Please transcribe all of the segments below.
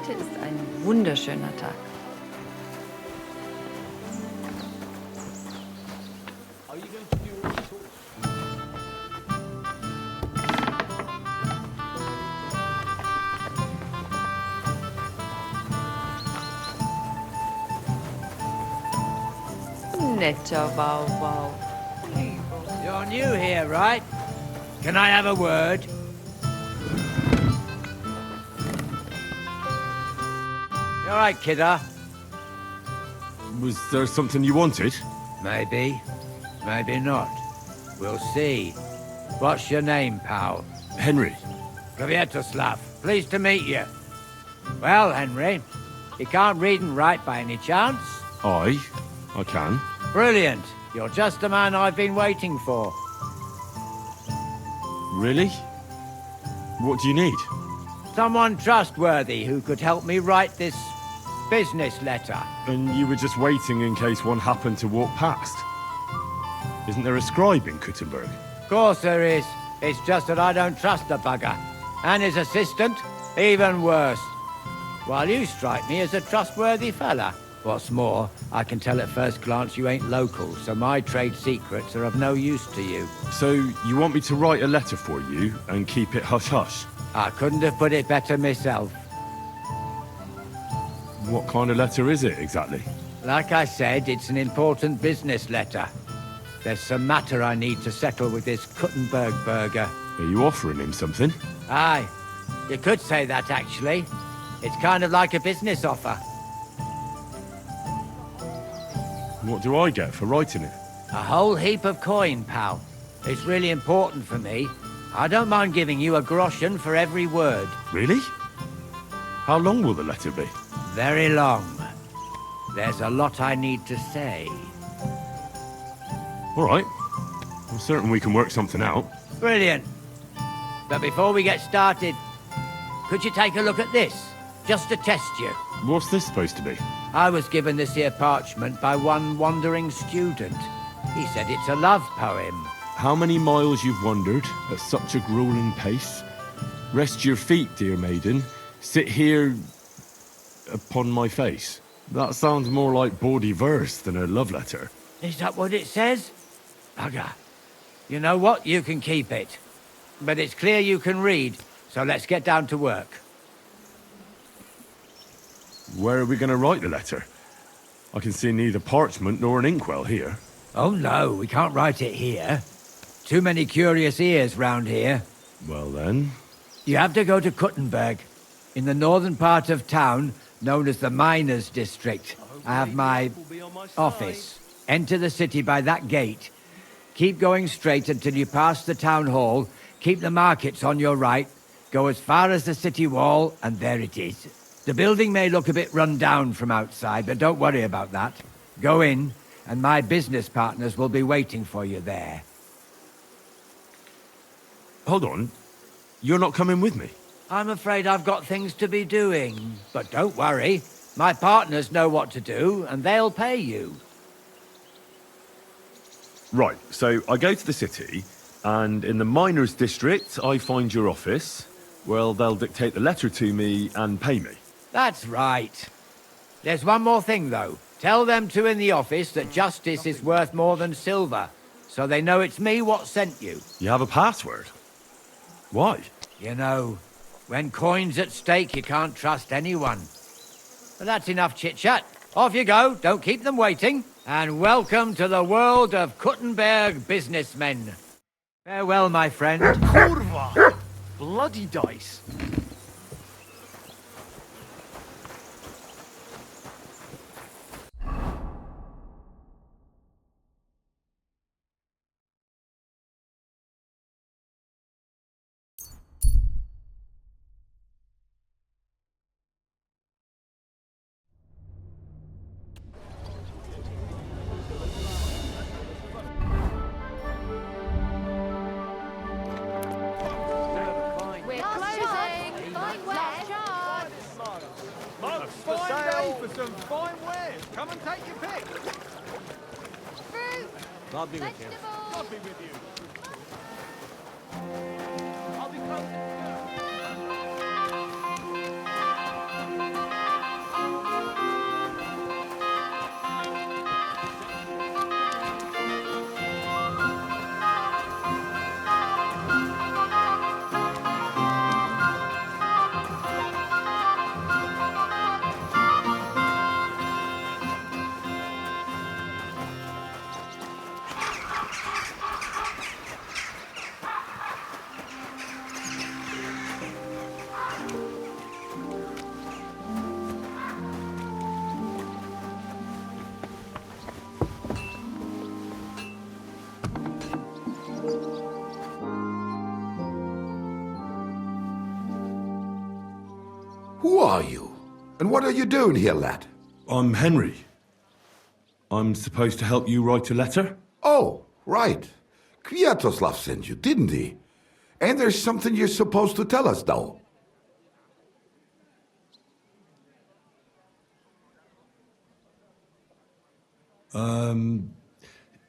Heute ist ein wunderschöner Tag. Netter Wow. You're new here, right? Can I have a word? You all right, kidder? Was there something you wanted? Maybe. Maybe not. We'll see. What's your name, pal? Henry. Kvyetoslav. Pleased to meet you. Well, Henry, you can't read and write by any chance? I can. Brilliant. You're just the man I've been waiting for. Really? What do you need? Someone trustworthy who could help me write this business letter. And you were just waiting in case one happened to walk past? Isn't there a scribe in Kuttenberg? Of course there is. It's just that I don't trust the bugger. And his assistant, even worse. While you strike me as a trustworthy fella. What's more, I can tell at first glance you ain't local, so my trade secrets are of no use to you. So, you want me to write a letter for you and keep it hush-hush? I couldn't have put it better myself. What kind of letter is it, exactly? Like I said, it's an important business letter. There's some matter I need to settle with this Kuttenberg burger. Are you offering him something? Aye. You could say that, actually. It's kind of like a business offer. What do I get for writing it? A whole heap of coin, pal. It's really important for me. I don't mind giving you a groschen for every word. Really? How long will the letter be? Very long. There's a lot I need to say. All right. I'm certain we can work something out. Brilliant. But before we get started, could you take a look at this? Just to test you. What's this supposed to be? I was given this here parchment by one wandering student. He said it's a love poem. How many miles you've wandered at such a grueling pace? Rest your feet, dear maiden. Sit here upon my face. That sounds more like bawdy verse than a love letter. Is that what it says? Bugger. You know what? You can keep it. But it's clear you can read, so let's get down to work. Where are we going to write the letter? I can see neither parchment nor an inkwell here. Oh no, we can't write it here. Too many curious ears round here. Well then... You have to go to Kuttenberg, in the northern part of town, known as the Miners' District. I have my office. Enter the city by that gate. Keep going straight until you pass the town hall. Keep the markets on your right. Go as far as the city wall, and there it is. The building may look a bit run down from outside, but don't worry about that. Go in, and my business partners will be waiting for you there. Hold on. You're not coming with me? I'm afraid I've got things to be doing. But don't worry. My partners know what to do, and they'll pay you. Right, so I go to the city, and in the miners' district, I find your office. Well, they'll dictate the letter to me and pay me. That's right. There's one more thing, though. Tell them two in the office that justice is worth more than silver, so they know it's me what sent you. You have a password? Why? You know, when coin's at stake, you can't trust anyone. But that's enough chit-chat. Off you go, don't keep them waiting. And welcome to the world of Kuttenberg businessmen. Farewell, my friend. Kurva! Bloody dice. Some fine wares. Come and take your pick. Fruit, God be with you. vegetables. God be with you. I'll be close. Who are you? And what are you doing here, lad? I'm Henry. I'm supposed to help you write a letter? Oh, right. Kvyetoslav sent you, didn't he? And there's something you're supposed to tell us, though.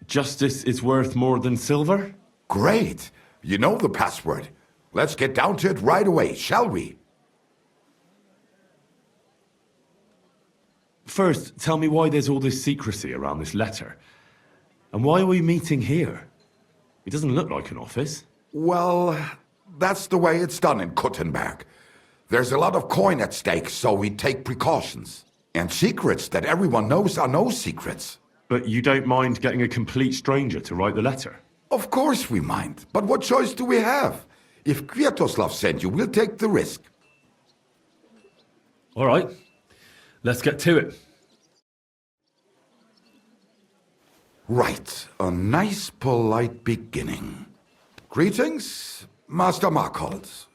Justice is worth more than silver? Great. You know the password. Let's get down to it right away, shall we? First, tell me why there's all this secrecy around this letter. And why are we meeting here? It doesn't look like an office. Well, that's the way it's done in Kuttenberg. There's a lot of coin at stake, so we take precautions. And secrets that everyone knows are no secrets. But you don't mind getting a complete stranger to write the letter? Of course we mind. But what choice do we have? If Kvyetoslav sent you, we'll take the risk. All right. Let's get to it. Right. A nice, polite beginning. Greetings, Master Markhold.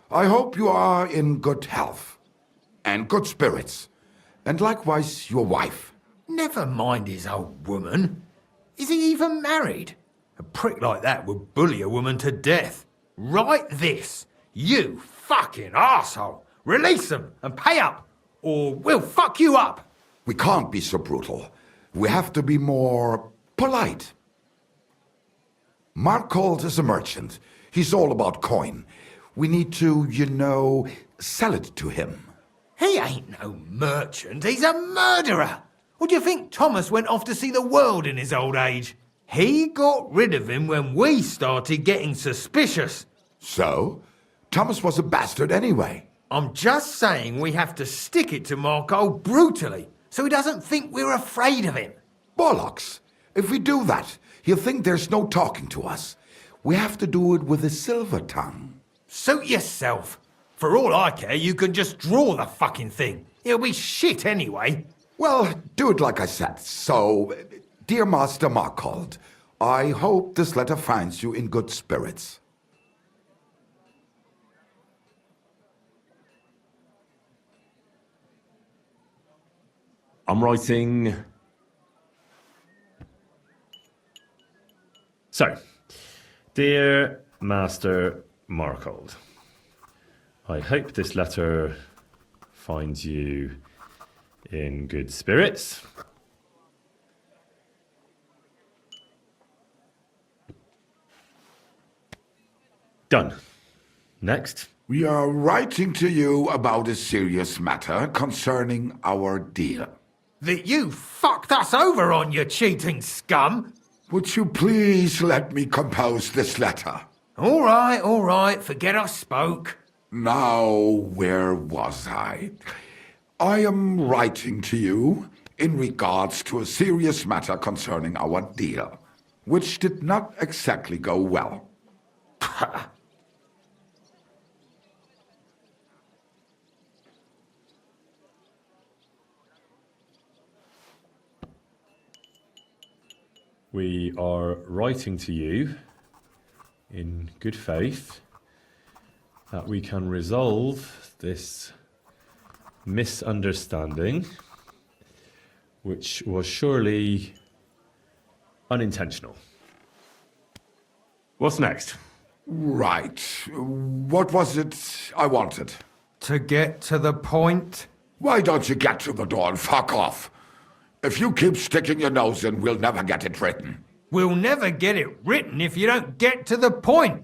I hope you are in good health. And good spirits. And likewise your wife. Never mind his old woman. Is he even married? A prick like that would bully a woman to death. Write this. You fucking arsehole. Release them and pay up, or we'll fuck you up. We can't be so brutal. We have to be more polite. Markhold is a merchant. He's all about coin. We need to, sell it to him. He ain't no merchant. He's a murderer. Or do you think Thomas went off to see the world in his old age? He got rid of him when we started getting suspicious. So? Thomas was a bastard anyway. I'm just saying we have to stick it to Markhold brutally, so he doesn't think we're afraid of him. Bollocks. If we do that, he'll think there's no talking to us. We have to do it with a silver tongue. Suit yourself. For all I care, you can just draw the fucking thing. It'll be shit anyway. Well, do it like I said. So, dear Master Markhold, I hope this letter finds you in good spirits. I'm writing... So, dear Master Markhold, I hope this letter finds you in good spirits. Done. Next. We are writing to you about a serious matter concerning our deal. That you fucked us over on, you cheating scum. Would you please let me compose this letter? All right, forget I spoke. Now, where was I? I am writing to you in regards to a serious matter concerning our deal, which did not exactly go well. We are writing to you in good faith that we can resolve this misunderstanding, which was surely unintentional. What's next? Right. What was it I wanted? To get to the point? Why don't you get to the door and fuck off? If you keep sticking your nose in, we'll never get it written. We'll never get it written if you don't get to the point.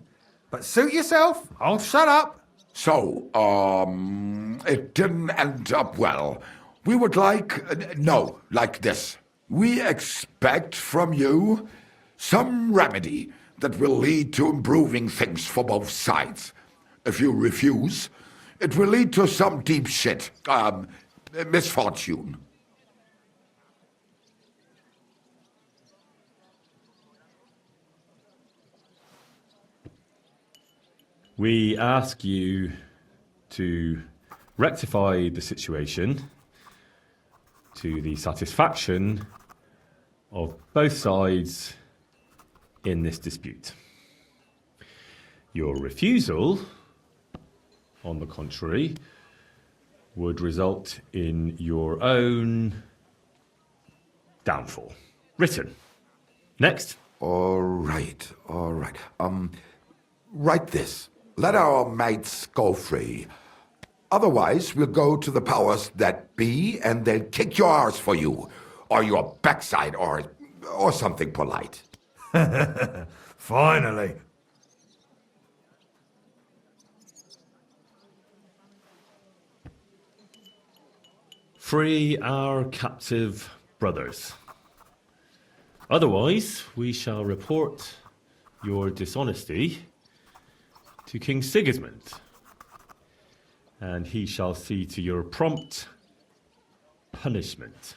But suit yourself, I'll shut up. So, it didn't end up well. We would like this. We expect from you some remedy that will lead to improving things for both sides. If you refuse, it will lead to some deep shit, misfortune. We ask you to rectify the situation to the satisfaction of both sides in this dispute. Your refusal, on the contrary, would result in your own downfall. Written. Next. All right. Write this. Let our mates go free. Otherwise, we'll go to the powers that be, and they'll kick your arse for you, or your backside, or something polite. Finally. Free our captive brothers. Otherwise, we shall report your dishonesty to King Sigismund, and he shall see to your prompt punishment.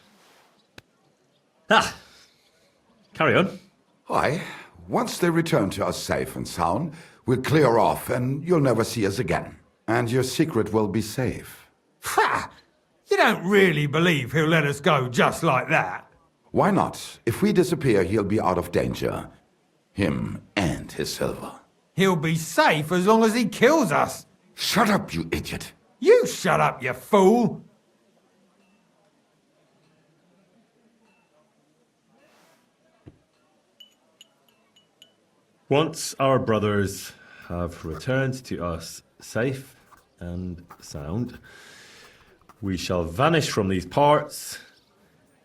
Carry on. Aye. Once they return to us safe and sound, we'll clear off, and you'll never see us again. And your secret will be safe. Ha! You don't really believe he'll let us go just like that? Why not? If we disappear, he'll be out of danger. Him and his silver. He'll be safe as long as he kills us. Shut up, you idiot. You shut up, you fool! Once our brothers have returned to us safe and sound, we shall vanish from these parts,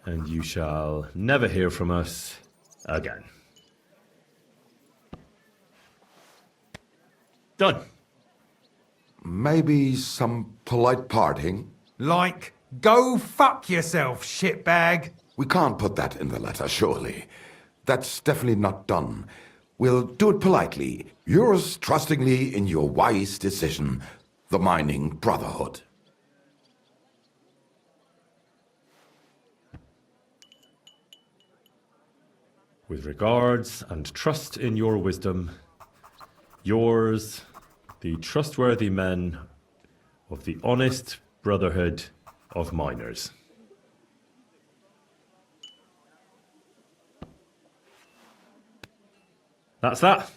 and you shall never hear from us again. Done. Maybe some polite parting? Like, go fuck yourself, shitbag. We can't put that in the letter, surely. That's definitely not done. We'll do it politely. Yours trustingly in your wise decision, the Mining Brotherhood. With regards and trust in your wisdom, yours, the trustworthy men of the honest brotherhood of miners. That's that.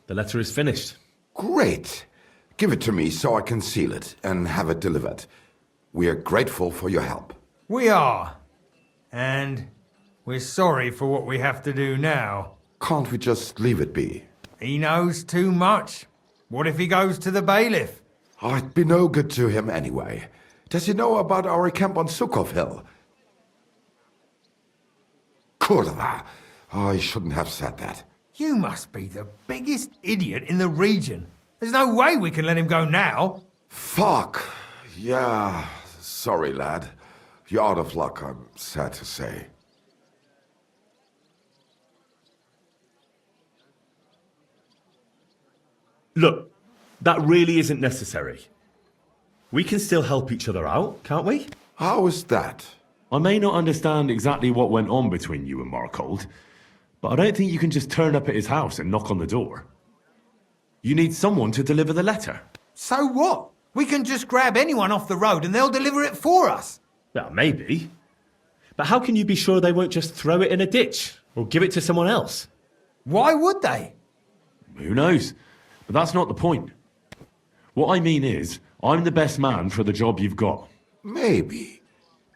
The letter is finished. Great. Give it to me so I can seal it and have it delivered. We are grateful for your help. We are. And we're sorry for what we have to do now. Can't we just leave it be? He knows too much. What if he goes to the bailiff? Oh, it'd be no good to him anyway. Does he know about our camp on Sukov Hill? Kurva. Oh, I shouldn't have said that. You must be the biggest idiot in the region. There's no way we can let him go now. Fuck. Yeah. Sorry, lad. You're out of luck, I'm sad to say. Look, that really isn't necessary. We can still help each other out, can't we? How is that? I may not understand exactly what went on between you and Markold, but I don't think you can just turn up at his house and knock on the door. You need someone to deliver the letter. So what? We can just grab anyone off the road and they'll deliver it for us. Well, maybe. But how can you be sure they won't just throw it in a ditch or give it to someone else? Why would they? Who knows? But that's not the point. What I mean is, I'm the best man for the job you've got. Maybe.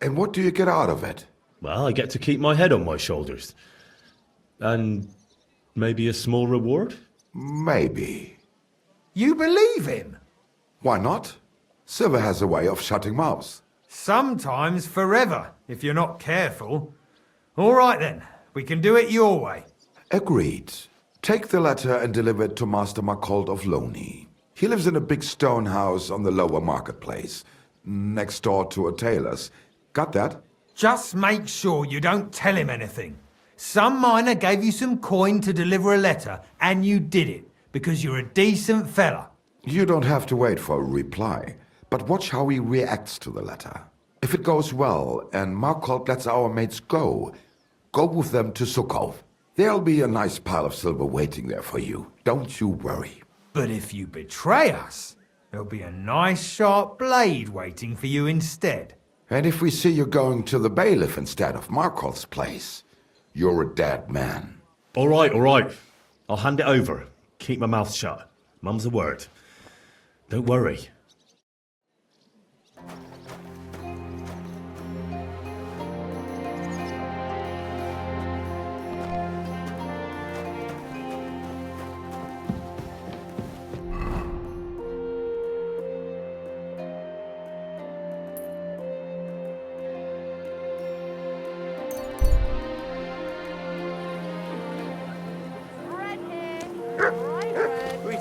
And what do you get out of it? Well, I get to keep my head on my shoulders. And maybe a small reward? Maybe. You believe him? Why not? Silver has a way of shutting mouths. Sometimes forever, if you're not careful. All right then, we can do it your way. Agreed. Take the letter and deliver it to Master Markold of Loney. He lives in a big stone house on the lower marketplace, next door to a tailor's. Got that? Just make sure you don't tell him anything. Some miner gave you some coin to deliver a letter, and you did it, because you're a decent fella. You don't have to wait for a reply, but watch how he reacts to the letter. If it goes well and Markold lets our mates go with them to Sukov. There'll be a nice pile of silver waiting there for you. Don't you worry. But if you betray us, there'll be a nice sharp blade waiting for you instead. And if we see you going to the bailiff instead of Markold's place, you're a dead man. All right. I'll hand it over. Keep my mouth shut. Mum's a word. Don't worry.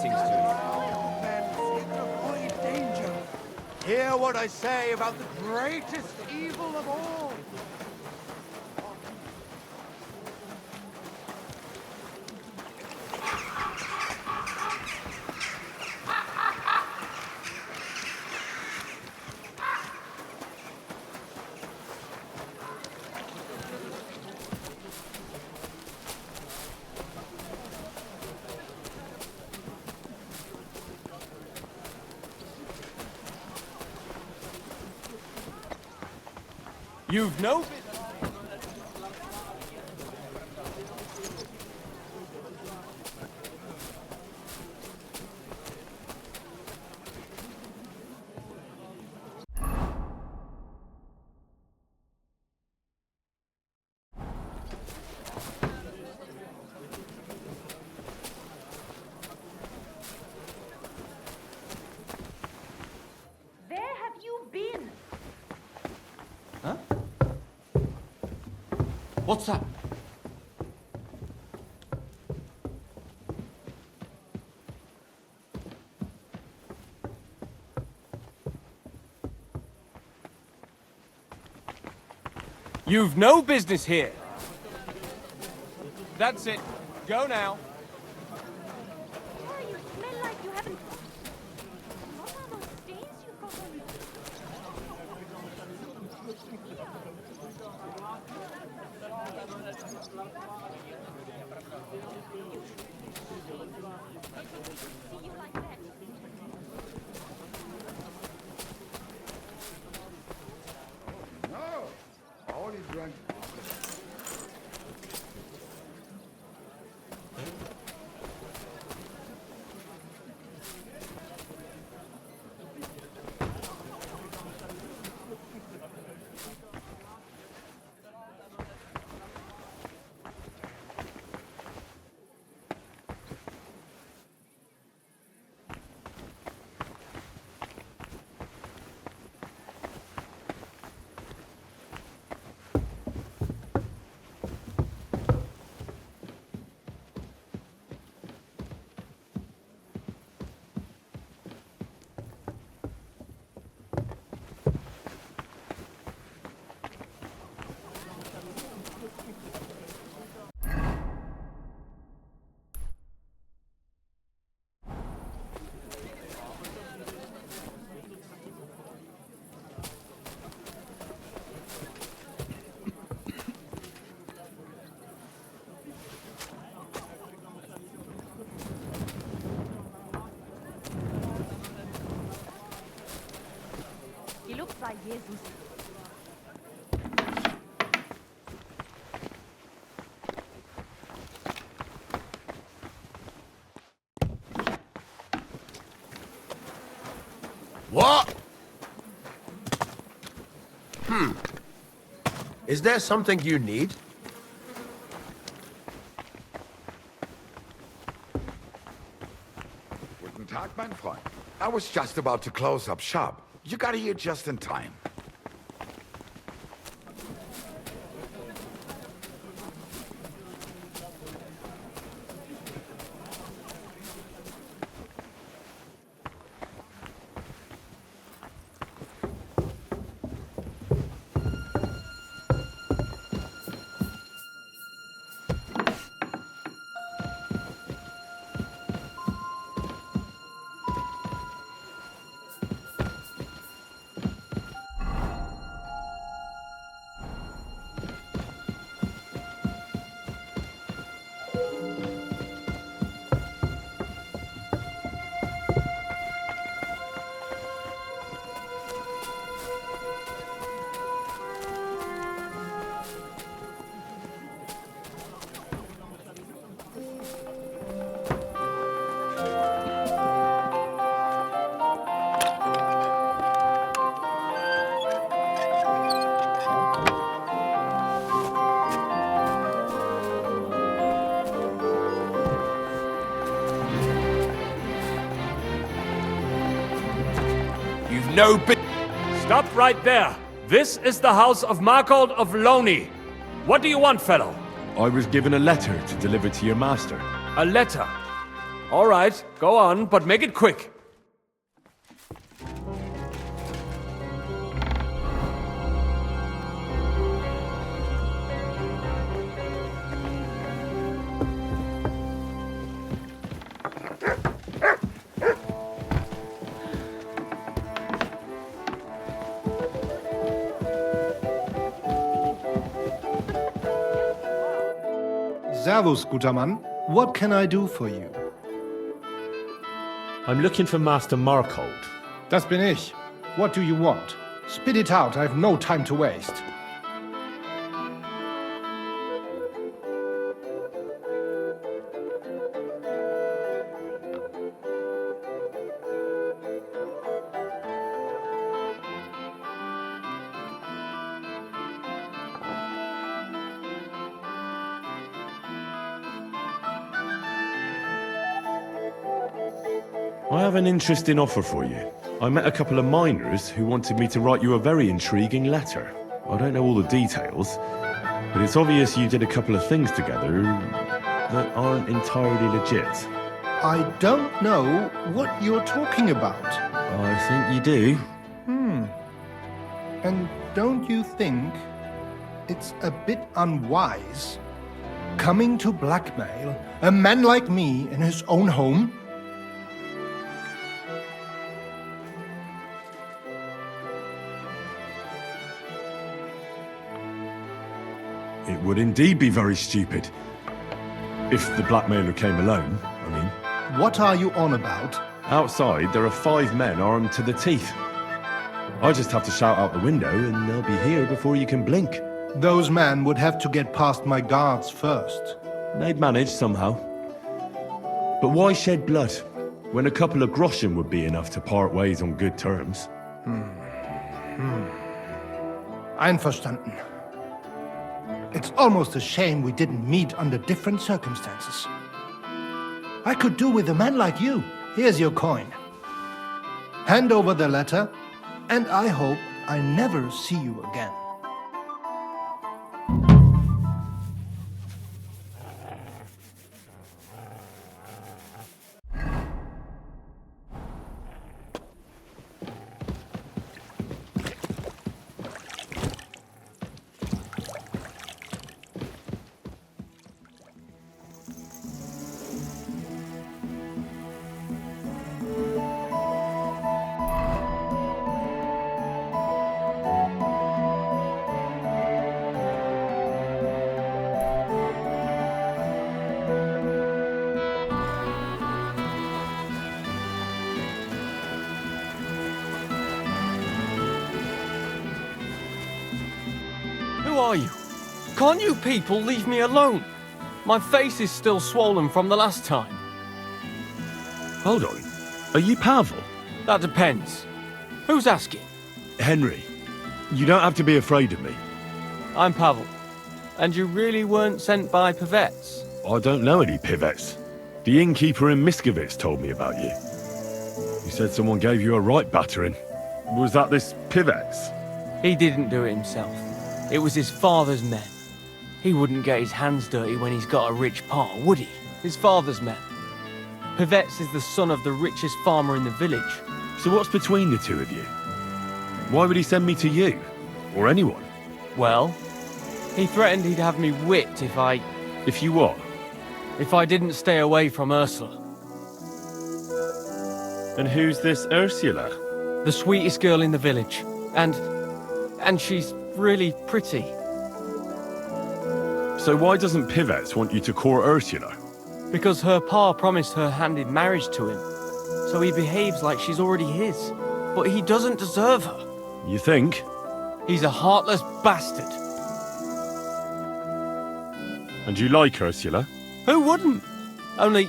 greetings to you. Avoid danger. Hear what I say about the greatest evil of all. You've no... Where have you been? Huh? What's up? You've no business here. That's it. Go now. Why, you smell like you haven't... What are those stains you've got on you? See you like that. No, all he drank. He looks like Jesus. What? Is there something you need? Guten Tag, mein Freund. I was just about to close up shop. You got here just in time. No bit. Stop right there! This is the house of Margaret of Loney. What do you want, fellow? I was given a letter to deliver to your master. A letter? All right, go on, but make it quick. Servus, guter Mann. What can I do for you? I'm looking for Master Markold. Das bin ich. What do you want? Spit it out, I've no time to waste. I have an interesting offer for you. I met a couple of miners who wanted me to write you a very intriguing letter. I don't know all the details, but it's obvious you did a couple of things together that aren't entirely legit. I don't know what you're talking about. I think you do. And don't you think it's a bit unwise coming to blackmail a man like me in his own home? It would indeed be very stupid. If the blackmailer came alone, I mean. What are you on about? Outside, there are 5 men armed to the teeth. I just have to shout out the window and they'll be here before you can blink. Those men would have to get past my guards first. They'd manage somehow. But why shed blood, when a couple of groschen would be enough to part ways on good terms? Einverstanden. It's almost a shame we didn't meet under different circumstances. I could do with a man like you. Here's your coin. Hand over the letter, and I hope I never see you again. Who are you? Can't you people leave me alone? My face is still swollen from the last time. Hold on. Are you Pavel? That depends. Who's asking? Henry, you don't have to be afraid of me. I'm Pavel. And you really weren't sent by Pivetts? I don't know any Pivetts. The innkeeper in Miskovitz told me about you. He said someone gave you a right battering. Was that this Pivetts? He didn't do it himself. It was his father's men. He wouldn't get his hands dirty when he's got a rich pa, would he? His father's men. Pivetts is the son of the richest farmer in the village. So what's between the two of you? Why would he send me to you? Or anyone? Well, he threatened he'd have me whipped if I... If you what? If I didn't stay away from Ursula. And who's this Ursula? The sweetest girl in the village. And she's really pretty. So why doesn't Pivetts want you to court Ursula? Because her pa promised her hand in marriage to him. So he behaves like she's already his. But he doesn't deserve her. You think? He's a heartless bastard. And you like Ursula? Who wouldn't? Only...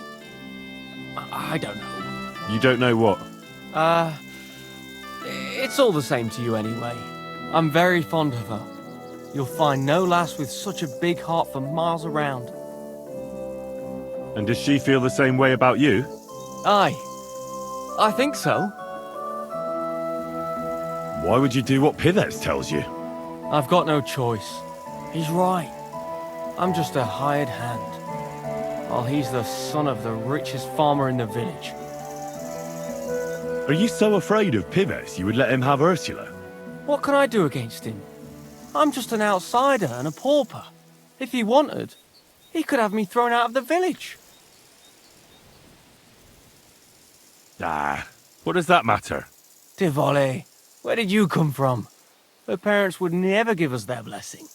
I don't know. You don't know what? It's all the same to you anyway. I'm very fond of her. You'll find no lass with such a big heart for miles around. And does she feel the same way about you? Aye. I think so. Why would you do what Pivetts tells you? I've got no choice. He's right. I'm just a hired hand. while he's the son of the richest farmer in the village. Are you so afraid of Pives you would let him have Ursula? What can I do against him? I'm just an outsider and a pauper. If he wanted, he could have me thrown out of the village. Ah, what does that matter? Tivoli, where did you come from? Her parents would never give us their blessing.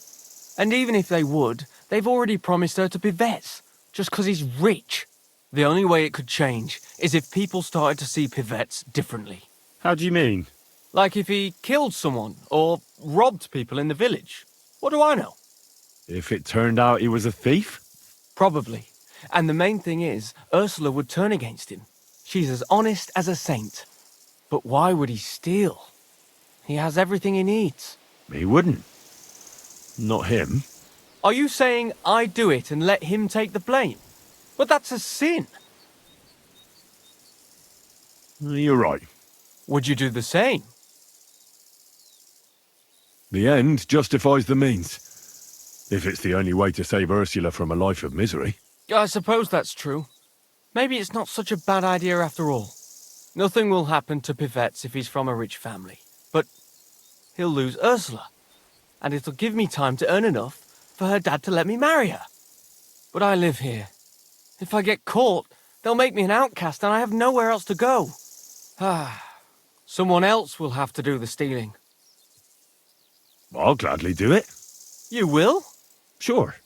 And even if they would, they've already promised her to Pivet's, just 'cause he's rich. The only way it could change is if people started to see Pivet's differently. How do you mean? Like if he killed someone, or robbed people in the village. What do I know? If it turned out he was a thief? Probably. And the main thing is, Ursula would turn against him. She's as honest as a saint. But why would he steal? He has everything he needs. He wouldn't. Not him. Are you saying I do it and let him take the blame? But that's a sin. You're right. Would you do the same? The end justifies the means. If it's the only way to save Ursula from a life of misery. I suppose that's true. Maybe it's not such a bad idea after all. Nothing will happen to Pivet's if he's from a rich family. But he'll lose Ursula. And it'll give me time to earn enough for her dad to let me marry her. But I live here. If I get caught, they'll make me an outcast and I have nowhere else to go. Someone else will have to do the stealing. I'll gladly do it. You will? Sure.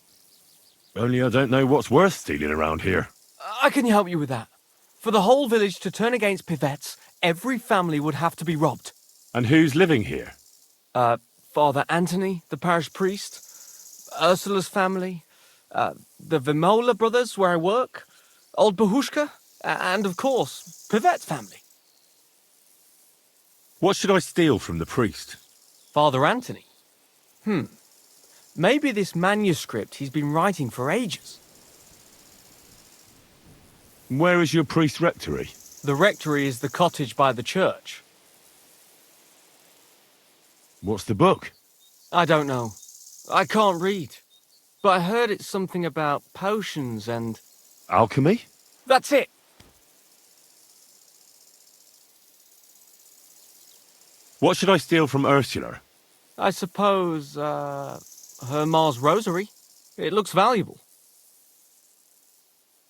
Only I don't know what's worth stealing around here. I can help you with that. For the whole village to turn against Pivet's, every family would have to be robbed. And who's living here? Father Anthony, the parish priest, Ursula's family, the Vejmola brothers where I work, old Bohushka, and of course, Pivet's family. What should I steal from the priest? Father Anthony? Maybe this manuscript he's been writing for ages. Where is your priest rectory? The rectory is the cottage by the church. What's the book? I don't know. I can't read. But I heard it's something about potions and... Alchemy? That's it! What should I steal from Ursula? I suppose, her Ma's Rosary. It looks valuable.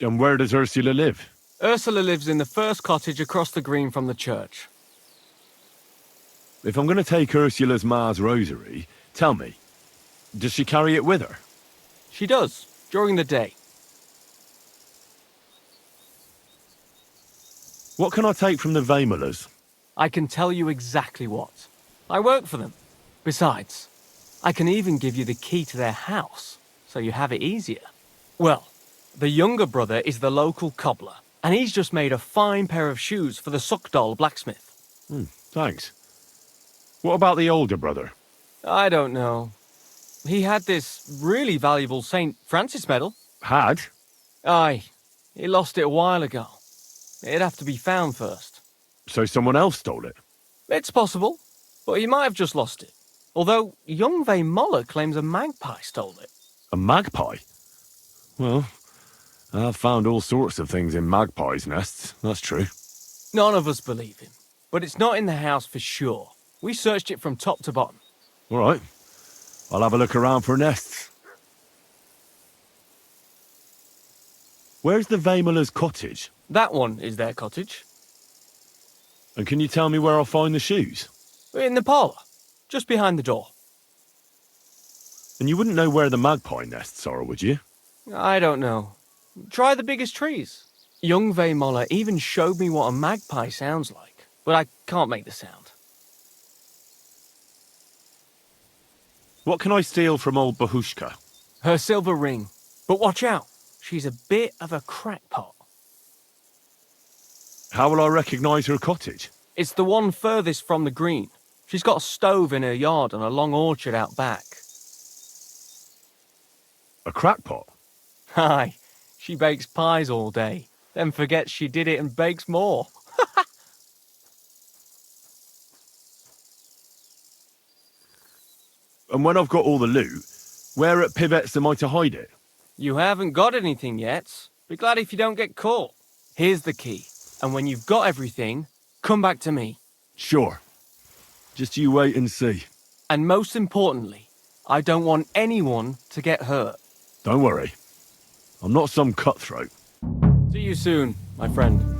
And where does Ursula live? Ursula lives in the first cottage across the green from the church. If I'm going to take Ursula's Ma's Rosary, tell me, does she carry it with her? She does, during the day. What can I take from the Vejmolas? I can tell you exactly what. I work for them. Besides, I can even give you the key to their house, so you have it easier. Well, the younger brother is the local cobbler, and he's just made a fine pair of shoes for the Suckdoll blacksmith. Thanks. What about the older brother? I don't know. He had this really valuable St. Francis medal. Had? Aye. He lost it a while ago. It'd have to be found first. So someone else stole it? It's possible, but he might have just lost it. Although young Vejmola claims a magpie stole it. A magpie? Well, I've found all sorts of things in magpies' nests, that's true. None of us believe him, but it's not in the house for sure. We searched it from top to bottom. All right. I'll have a look around for nests. Where's the Vejmola's cottage? That one is their cottage. And can you tell me where I'll find the shoes? In the parlour, just behind the door. And you wouldn't know where the magpie nests are, would you? I don't know. Try the biggest trees. Young Vejmola even showed me what a magpie sounds like, but I can't make the sound. What can I steal from old Bohushka? Her silver ring. But watch out, she's a bit of a crackpot. How will I recognise her cottage? It's the one furthest from the green. She's got a stove in her yard and a long orchard out back. A crackpot? Aye, she bakes pies all day, then forgets she did it and bakes more. And when I've got all the loot, where at Pivet's am I to hide it? You haven't got anything yet, Be glad if you don't get caught. Here's the key, and when you've got everything, come back to me. Sure. Just you wait and see. And most importantly, I don't want anyone to get hurt. Don't worry. I'm not some cutthroat. See you soon, my friend.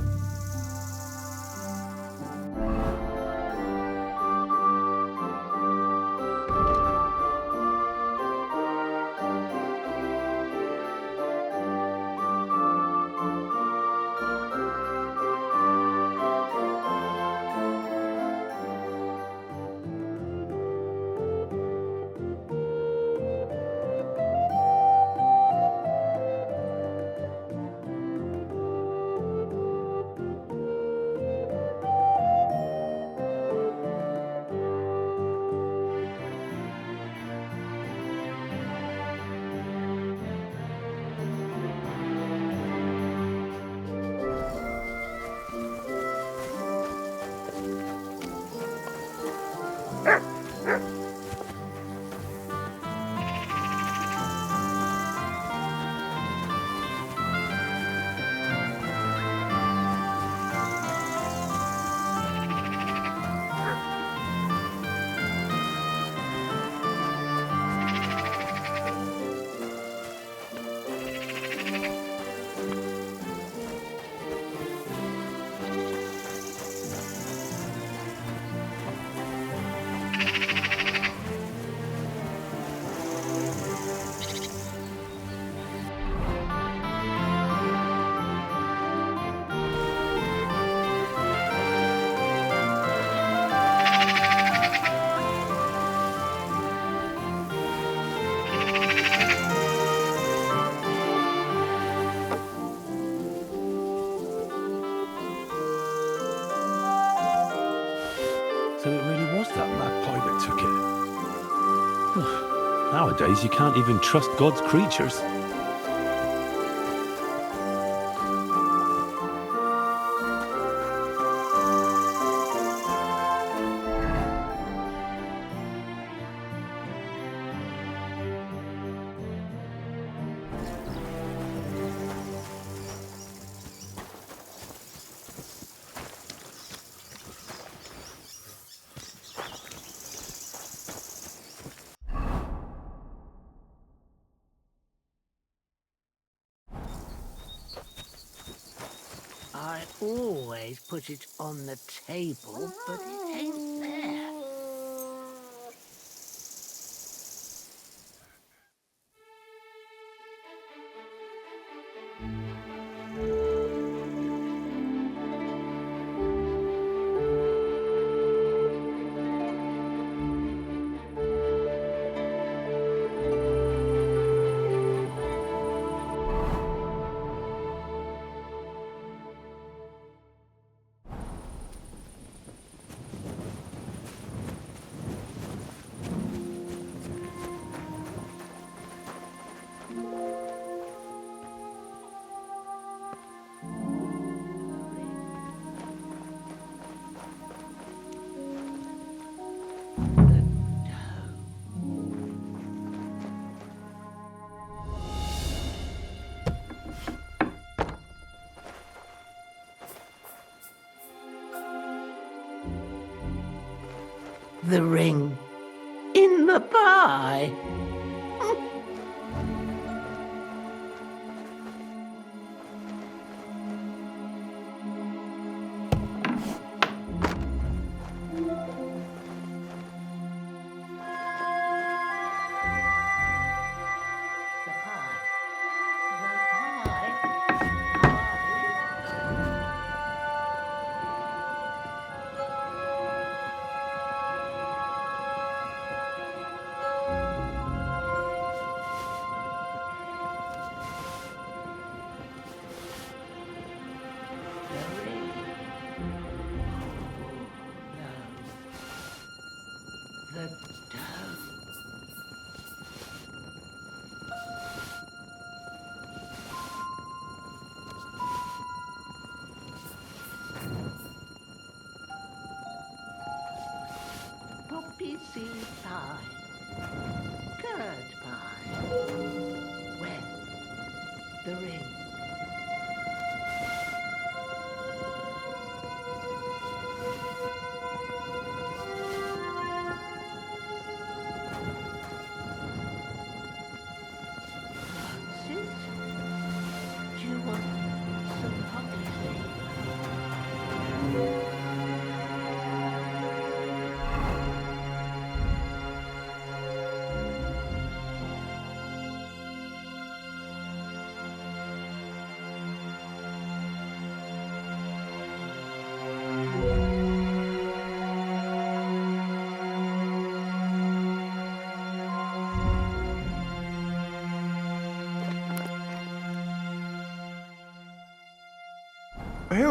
So it really was that magpie that took it. Nowadays, you can't even trust God's creatures. I always put it on the table, but it ain't there. The ring in the pie.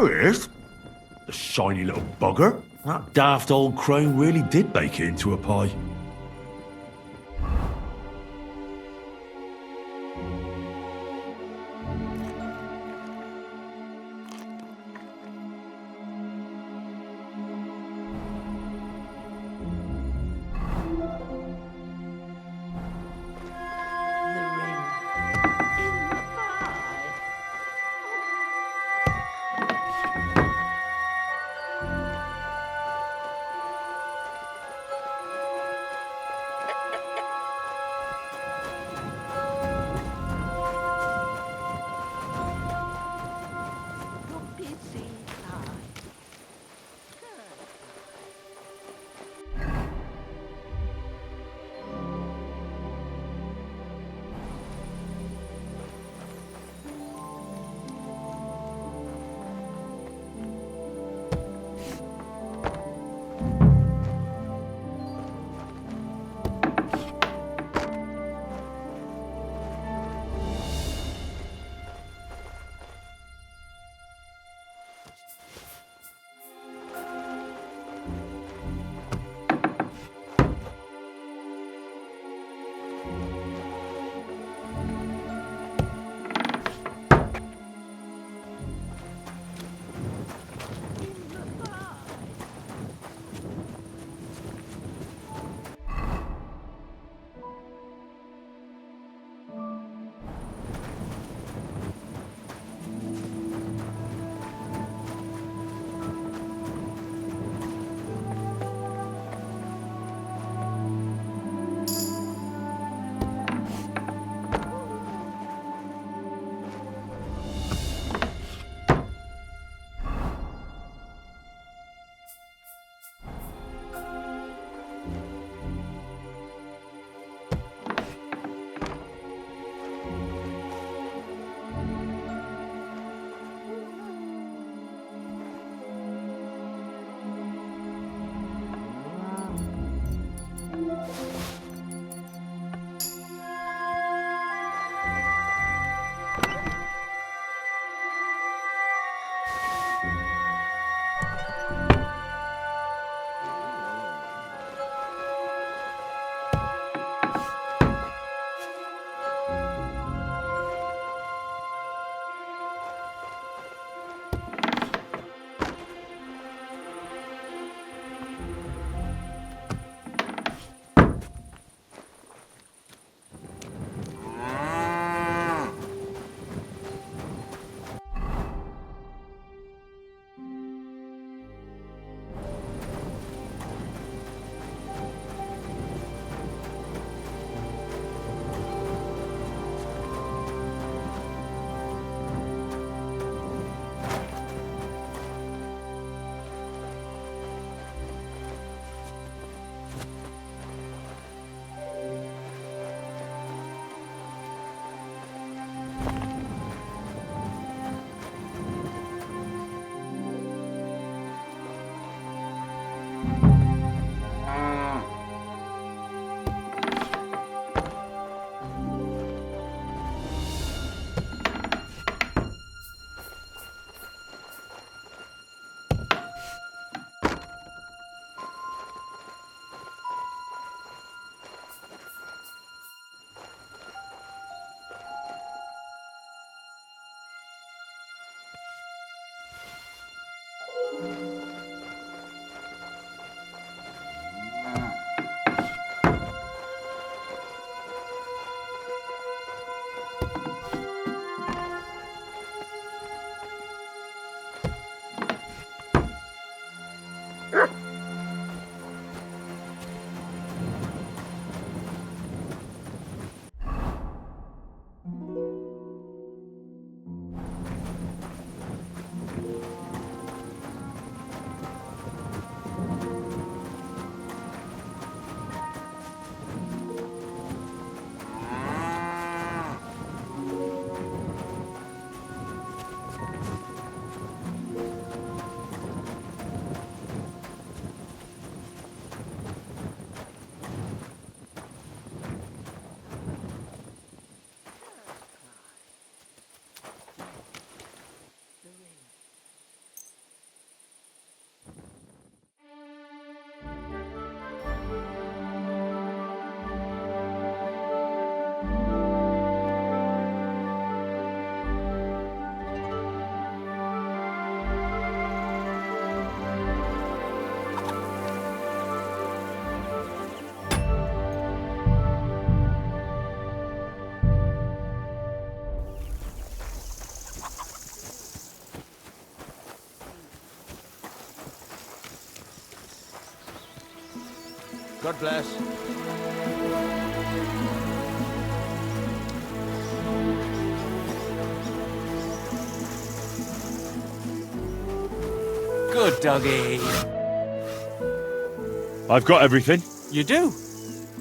Serious? The shiny little bugger. That daft old crone really did bake it into a pie. God bless. Good doggy. I've got everything. You do?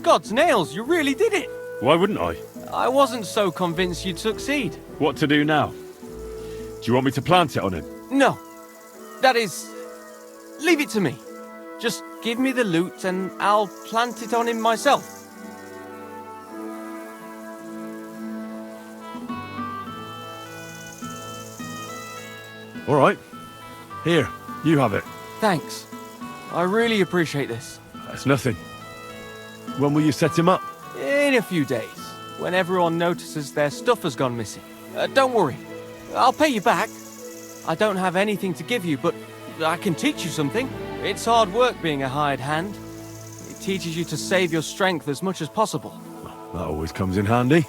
God's nails, you really did it. Why wouldn't I? I wasn't so convinced you'd succeed. What to do now? Do you want me to plant it on him? No. That is... leave it to me. Just give me the loot and I'll plant it on him myself. All right. Here, you have it. Thanks. I really appreciate this. That's nothing. When will you set him up? In a few days, when everyone notices their stuff has gone missing. Don't worry. I'll pay you back. I don't have anything to give you, but I can teach you something. It's hard work being a hired hand. It teaches you to save your strength as much as possible. That always comes in handy.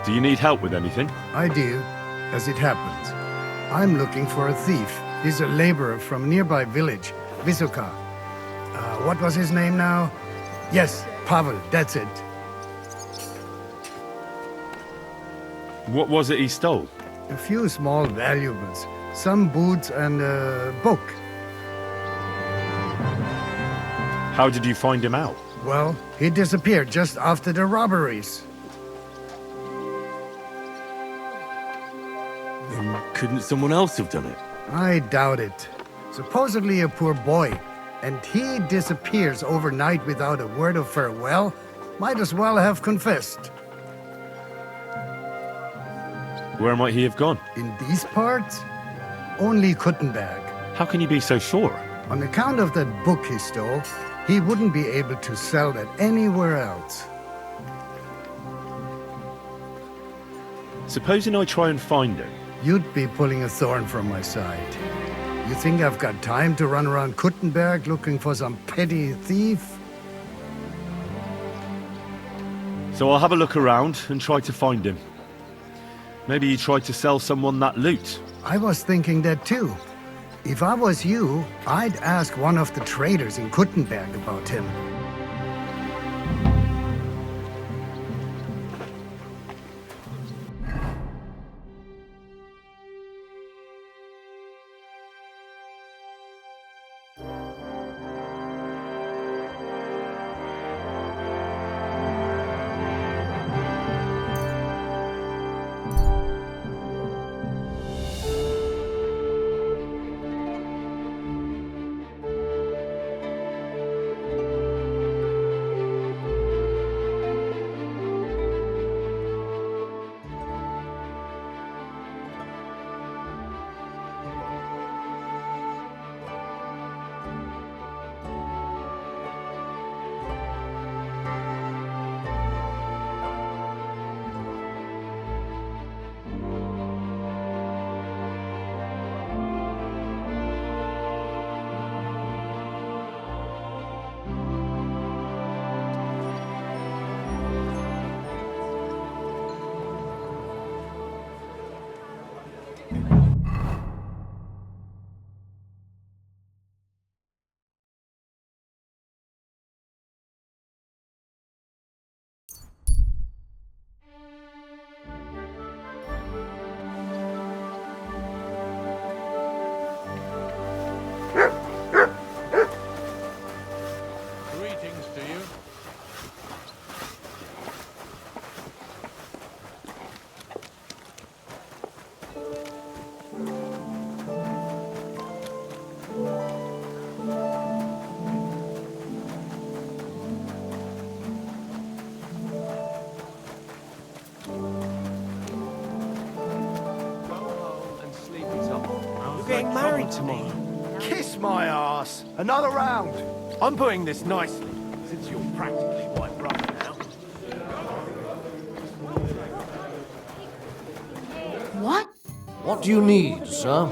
Do you need help with anything? I do, as it happens. I'm looking for a thief. He's a laborer from a nearby village, Vysoka. What was his name now? Yes, Pavel, that's it. What was it he stole? A few small valuables, some boots and a book. How did you find him out? Well, he disappeared just after the robberies. Couldn't someone else have done it? I doubt it. Supposedly a poor boy, and he disappears overnight without a word of farewell. Might as well have confessed. Where might he have gone? In these parts? Only Kuttenberg. How can you be so sure? On account of that book he stole, he wouldn't be able to sell that anywhere else. Supposing I try and find him. You'd be pulling a thorn from my side. You think I've got time to run around Kuttenberg looking for some petty thief? So I'll have a look around and try to find him. Maybe he tried to sell someone that loot. I was thinking that too. If I was you, I'd ask one of the traders in Kuttenberg about him. You're getting married tomorrow. Kiss my ass. Another round. I'm putting this nicely, since you're practically white brother now. What? What do you need, sir?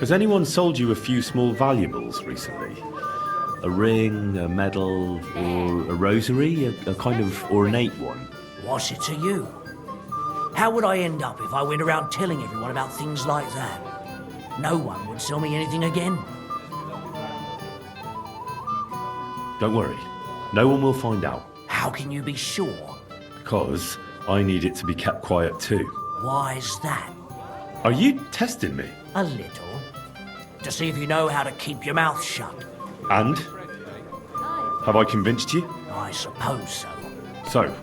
Has anyone sold you a few small valuables recently? A ring, a medal, or a rosary? A kind of ornate one? What's it to you? How would I end up if I went around telling everyone about things like that? No one would sell me anything again. Don't worry. No one will find out. How can you be sure? Because I need it to be kept quiet too. Why's that? Are you testing me? A little. To see if you know how to keep your mouth shut. And? Have I convinced you? I suppose so. So,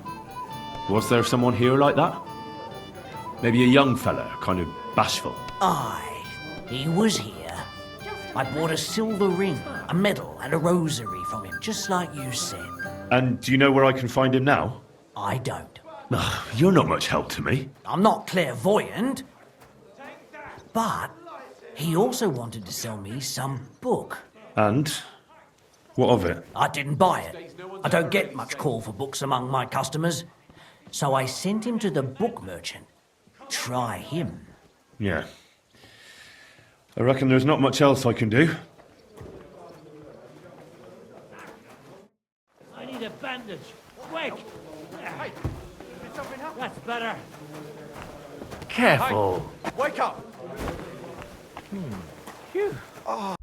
was there someone here like that? Maybe a young fella, kind of bashful. Aye, he was here. I bought a silver ring, a medal, and a rosary from him, just like you said. And do you know where I can find him now? I don't. You're not much help to me. I'm not clairvoyant. But he also wanted to sell me some book. And? What of it? I didn't buy it. I don't get much call for books among my customers. So I sent him to the book merchant. Try him. Yeah. I reckon there's not much else I can do. I need a bandage. Quick! That's better. Careful. Wake up. Phew. Oh.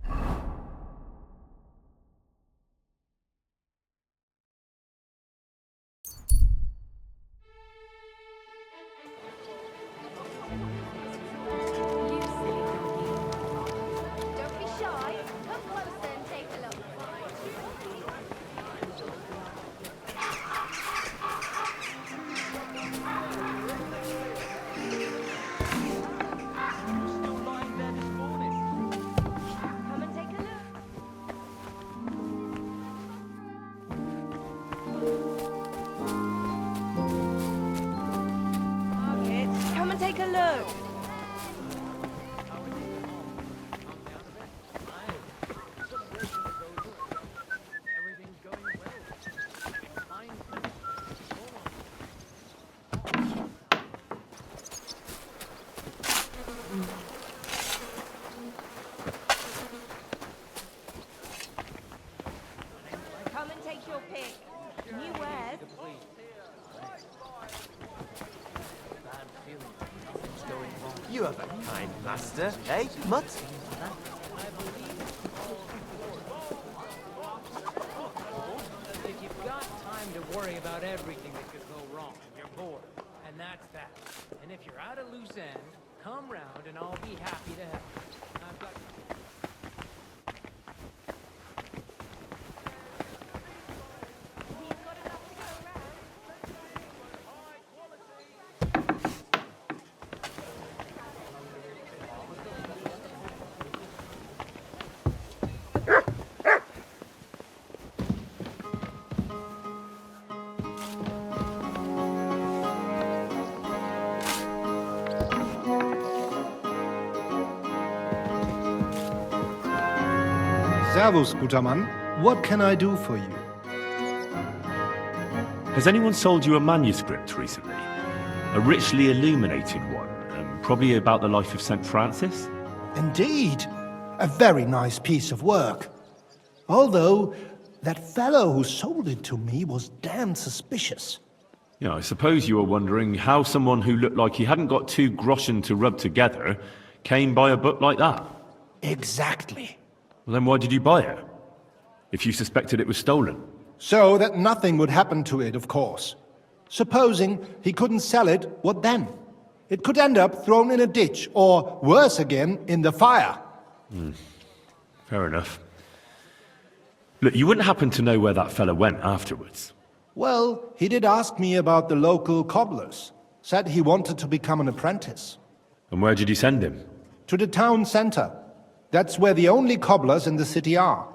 You have a kind master, eh, Mutt? If you've got time to worry about everything that could go wrong, you're bored. And that's that. And if you're at a loose end, come round and I'll be happy to help. I've got... Servus, guter Mann. What can I do for you? Has anyone sold you a manuscript recently? A richly illuminated one, probably about the life of St. Francis? Indeed. A very nice piece of work. Although, that fellow who sold it to me was damn suspicious. Yeah, I suppose you were wondering how someone who looked like he hadn't got 2 groschen to rub together came by a book like that. Exactly. Well, then why did you buy it? If you suspected it was stolen? So that nothing would happen to it, of course. Supposing he couldn't sell it, what then? It could end up thrown in a ditch, or worse again, in the fire. Fair enough. Look, you wouldn't happen to know where that fella went afterwards? Well, he did ask me about the local cobblers. Said he wanted to become an apprentice. And where did you send him? To the town center. That's where the only cobblers in the city are.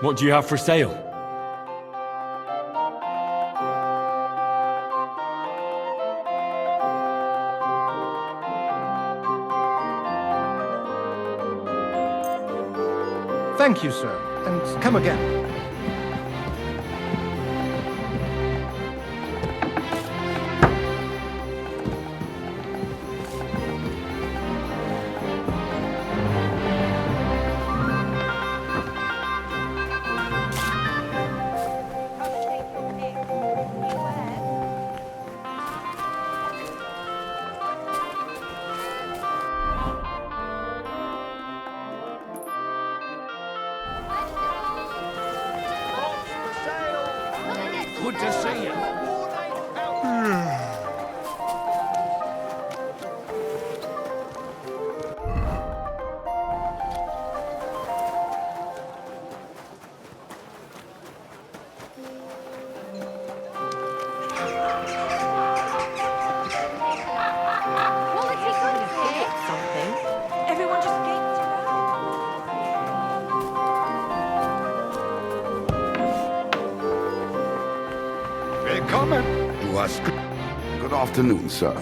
What do you have for sale? Thank you, sir, and come again. Good to see you. Everyone just gaped Willkommen. Du hast... Good afternoon, sir.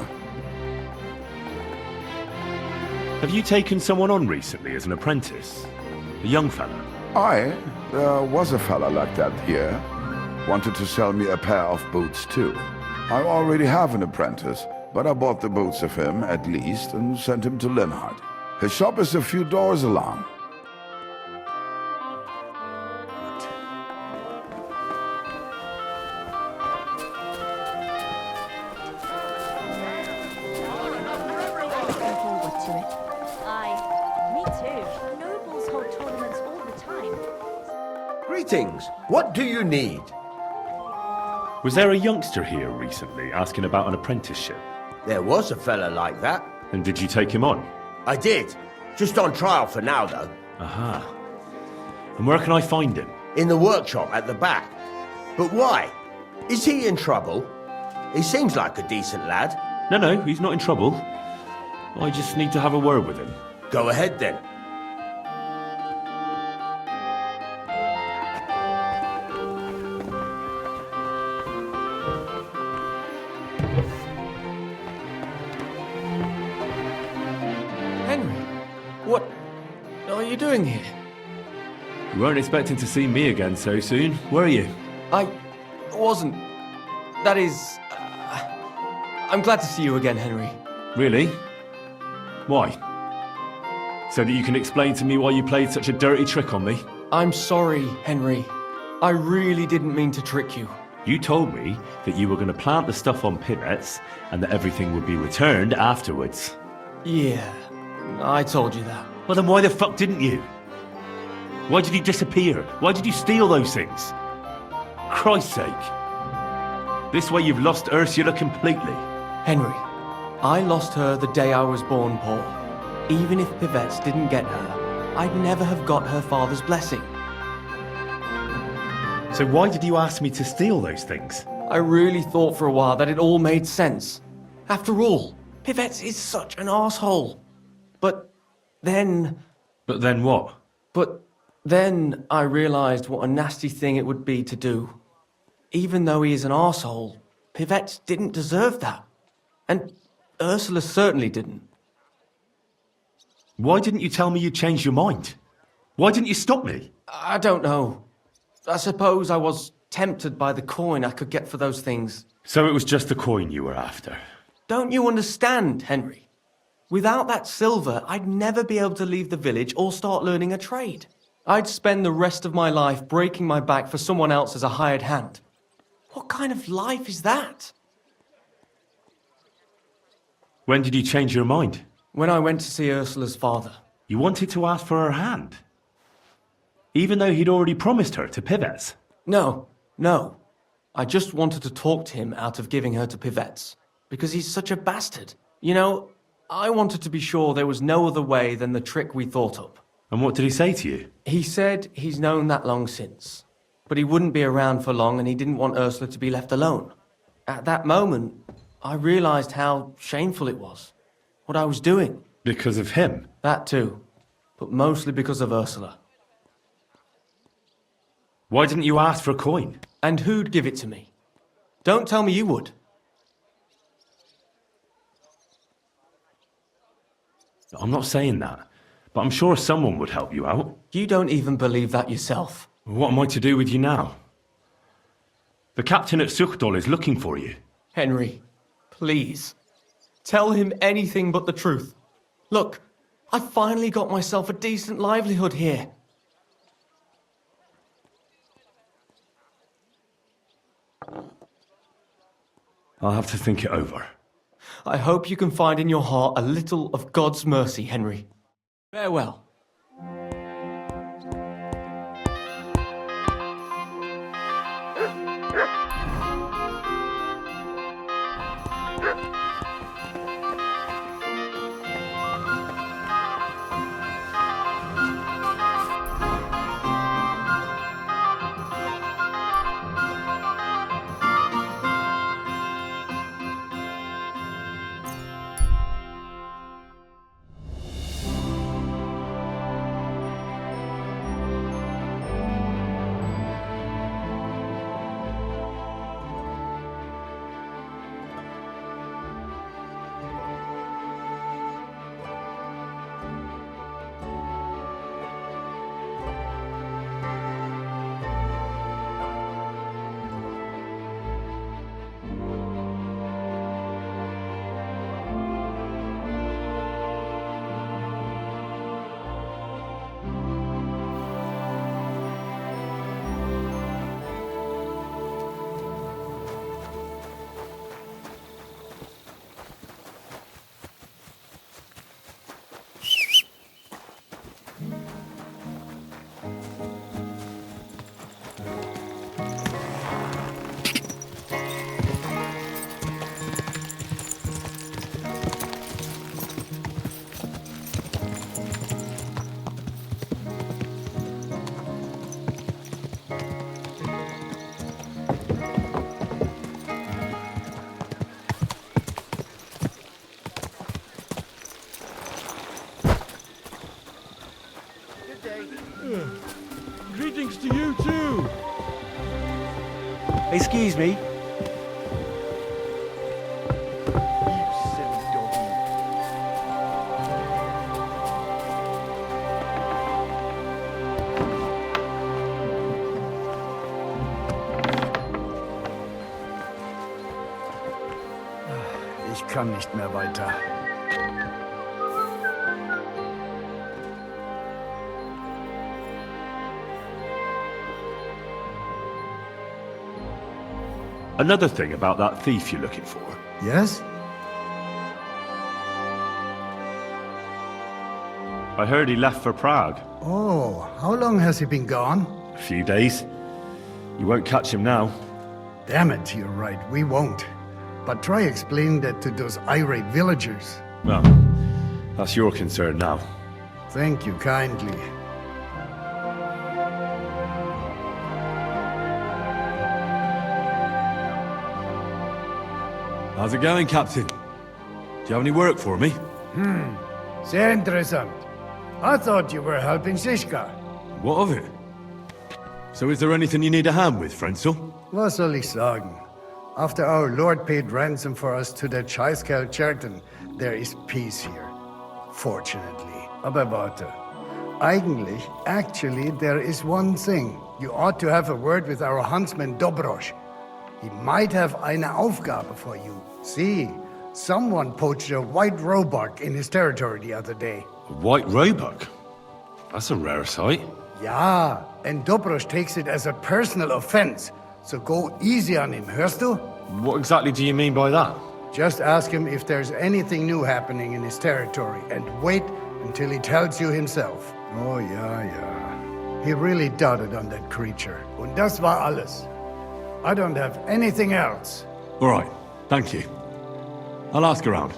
Have you taken someone on recently as an apprentice? A young fella? There was a fella like that here. Wanted to sell me a pair of boots too. I already have an apprentice, but I bought the boots of him at least and sent him to Linhardt. His shop is a few doors along. Greetings. What do you need? Was there a youngster here recently asking about an apprenticeship? There was a fella like that. And did you take him on? I did. Just on trial for now, though. Aha. And where can I find him? In the workshop at the back. But why? Is he in trouble? He seems like a decent lad. No, he's not in trouble. I just need to have a word with him. Go ahead, then. What are you doing here? You weren't expecting to see me again so soon, were you? I wasn't. That is... I'm glad to see you again, Henry. Really? Why? So that you can explain to me why you played such a dirty trick on me? I'm sorry, Henry. I really didn't mean to trick you. You told me that you were going to plant the stuff on pivots and that everything would be returned afterwards. Yeah, I told you that. Well, then why the fuck didn't you? Why did you disappear? Why did you steal those things? Christ's sake. This way you've lost Ursula completely. Henry, I lost her the day I was born, Paul. Even if Pivet's didn't get her, I'd never have got her father's blessing. So why did you ask me to steal those things? I really thought for a while that it all made sense. After all, Pivet's is such an arsehole. But then... But then what? But then I realized what a nasty thing it would be to do. Even though he is an arsehole, Pivet's didn't deserve that. And Ursula certainly didn't. Why didn't you tell me you changed your mind? Why didn't you stop me? I don't know. I suppose I was tempted by the coin I could get for those things. So it was just the coin you were after? Don't you understand, Henry? Without that silver, I'd never be able to leave the village or start learning a trade. I'd spend the rest of my life breaking my back for someone else as a hired hand. What kind of life is that? When did you change your mind? When I went to see Ursula's father. You wanted to ask for her hand? Even though he'd already promised her to Pivet's? No, No. I just wanted to talk to him out of giving her to Pivetz, because he's such a bastard. You know, I wanted to be sure there was no other way than the trick we thought up. And what did he say to you? He said he's known that long since, but he wouldn't be around for long and he didn't want Ursula to be left alone. At that moment, I realized how shameful it was, what I was doing. Because of him? That too, but mostly because of Ursula. Why didn't you ask for a coin? And who'd give it to me? Don't tell me you would. I'm not saying that, but I'm sure someone would help you out. You don't even believe that yourself. What am I to do with you now? The captain at Suchdol is looking for you. Henry, please, tell him anything but the truth. Look, I finally got myself a decent livelihood here. I'll have to think it over. I hope you can find in your heart a little of God's mercy, Henry. Farewell. Greetings to you too. Excuse me. You silly doggy. Ich kann nicht mehr weiter. Another thing about that thief you're looking for. Yes? I heard he left for Prague. Oh, how long has he been gone? A few days. You won't catch him now. Damn it, you're right, we won't. But try explaining that to those irate villagers. Well, that's your concern now. Thank you kindly. How's it going, Captain? Do you have any work for me? Sehr interessant. I thought you were helping Shishka. What of it? So is there anything you need a hand with, Frenzl? Was soll ich sagen? After our Lord paid ransom for us to the Chaiskel Cherton, there is peace here. Fortunately. Aber warte. Actually, there is one thing. You ought to have a word with our Huntsman Dobrosh. He might have eine Aufgabe for you. See, someone poached a White Roebuck in his territory the other day. A White Roebuck? That's a rare sight. Ja, and Dobrosh takes it as a personal offense. So go easy on him, hörst du? What exactly do you mean by that? Just ask him if there's anything new happening in his territory, and wait until he tells you himself. Oh, ja. He really doted on that creature. Und das war alles. I don't have anything else. All right, thank you. I'll ask around.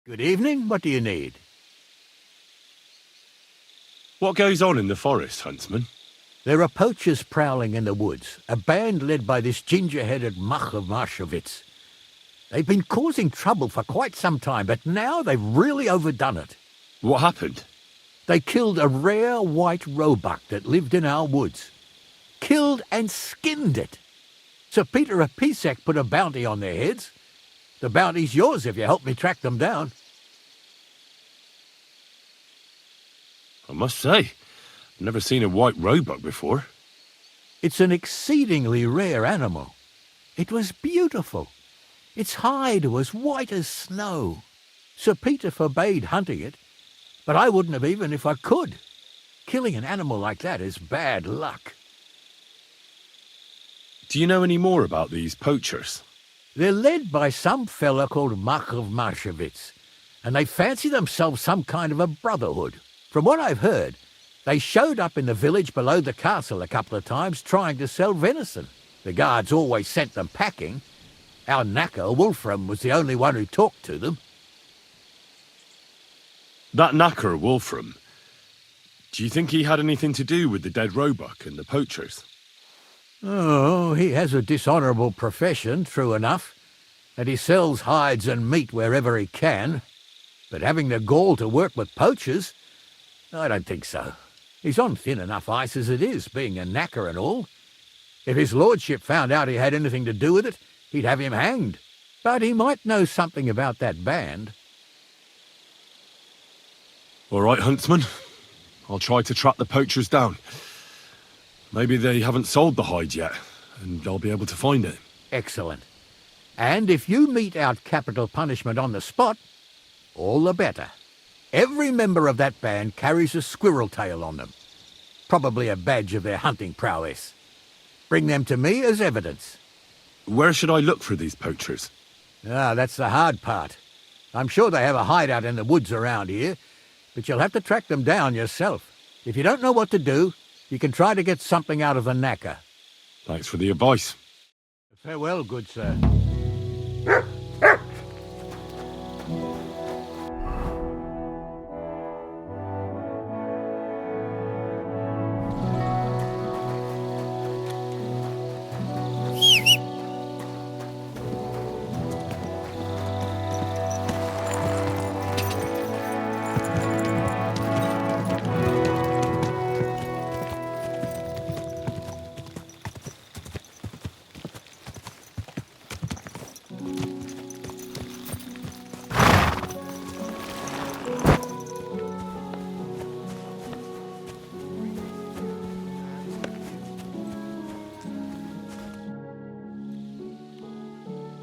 Good evening. What do you need? What goes on in the forest, Huntsman? There are poachers prowling in the woods, a band led by this ginger-headed muck of Marshowitz. They've been causing trouble for quite some time, but now they've really overdone it. What happened? They killed a rare white roebuck that lived in our woods. Killed and skinned it. Sir Peter of Pisek put a bounty on their heads. The bounty's yours if you help me track them down. I must say, I've never seen a white roebuck before. It's an exceedingly rare animal. It was beautiful. Its hide was white as snow. Sir Peter forbade hunting it, but I wouldn't have even if I could. Killing an animal like that is bad luck. Do you know any more about these poachers? They're led by some fella called Mark of Marshowitz, and they fancy themselves some kind of a brotherhood. From what I've heard, they showed up in the village below the castle a couple of times trying to sell venison. The guards always sent them packing. Our Knacker Wolfram was the only one who talked to them. That Knacker Wolfram, do you think he had anything to do with the dead roebuck and the poachers? Oh, he has a dishonourable profession, true enough, and he sells hides and meat wherever he can. But having the gall to work with poachers, I don't think so. He's on thin enough ice as it is, being a knacker and all. If his lordship found out he had anything to do with it, he'd have him hanged. But he might know something about that band. All right, Huntsman. I'll try to track the poachers down. Maybe they haven't sold the hide yet, and I'll be able to find it. Excellent. And if you mete out capital punishment on the spot, all the better. Every member of that band carries a squirrel tail on them. Probably a badge of their hunting prowess. Bring them to me as evidence. Where should I look for these poachers? Ah, that's the hard part. I'm sure they have a hideout in the woods around here, but you'll have to track them down yourself. If you don't know what to do, you can try to get something out of the knacker. Thanks for the advice. Farewell, good sir.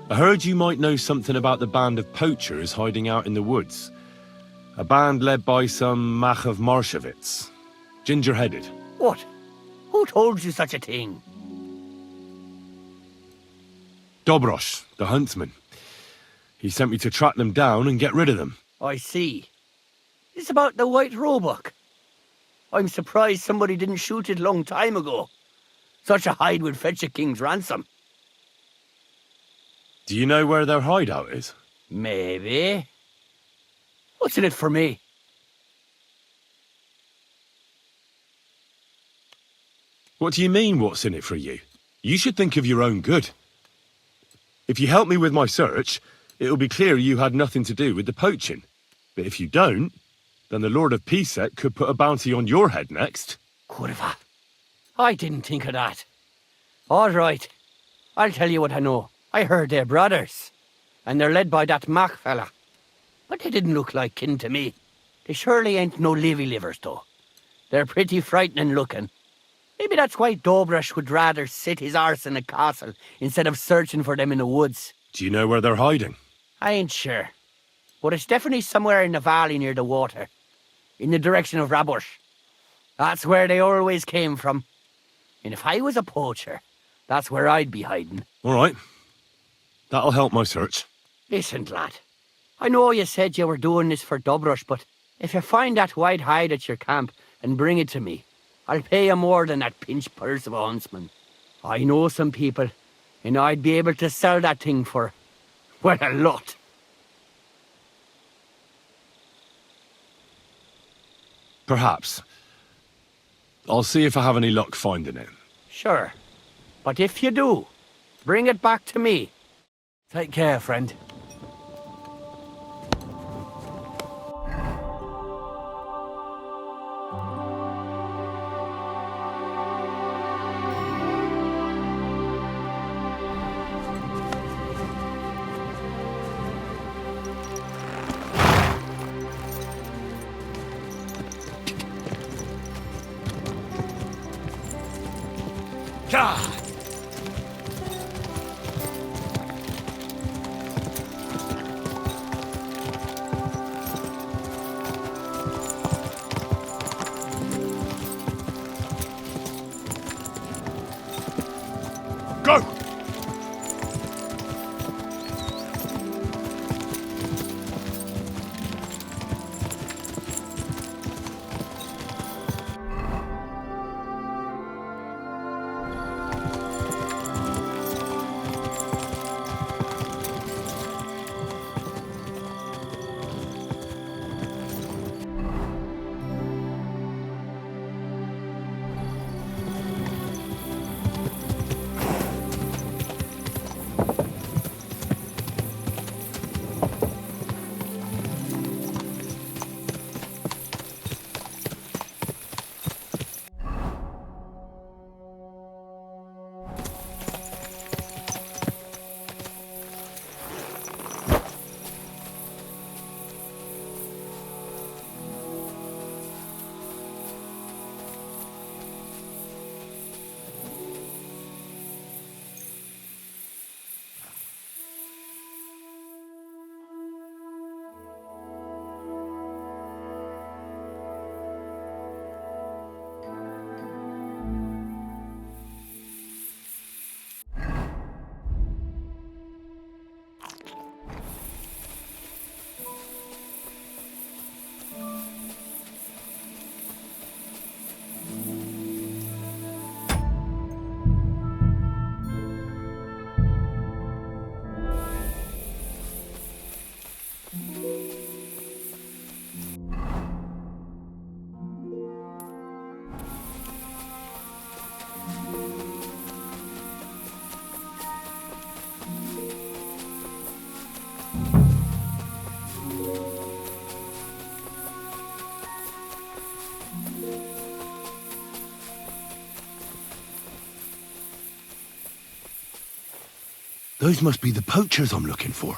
I heard you might know something about the band of poachers hiding out in the woods. A band led by some Mach of Marshowitz. Ginger-headed. What? Who told you such a thing? Dobrosh, the Huntsman. He sent me to track them down and get rid of them. I see. It's about the White Roebuck. I'm surprised somebody didn't shoot it long time ago. Such a hide would fetch a king's ransom. Do you know where their hideout is? Maybe. What's in it for me? What do you mean, what's in it for you? You should think of your own good. If you help me with my search, it'll be clear you had nothing to do with the poaching. But if you don't, then the Lord of Pisek could put a bounty on your head next. Kurva. I didn't think of that. All right. I'll tell you what I know. I heard they're brothers. And they're led by that Mac fella. But they didn't look like kin to me. They surely ain't no livers, though. They're pretty frightening looking. Maybe that's why Dobrosh would rather sit his arse in a castle instead of searching for them in the woods. Do you know where they're hiding? I ain't sure. But it's definitely somewhere in the valley near the water. In the direction of Rabush. That's where they always came from. And if I was a poacher, that's where I'd be hiding. All right. That'll help my search. Listen, lad. I know you said you were doing this for Dobrosh, but if you find that white hide at your camp and bring it to me, I'll pay you more than that pinch purse of a huntsman. I know some people, and I'd be able to sell that thing for, well, a lot. Perhaps. I'll see if I have any luck finding it. Sure. But if you do, bring it back to me. Take care, friend. God! Go! Those must be the poachers I'm looking for.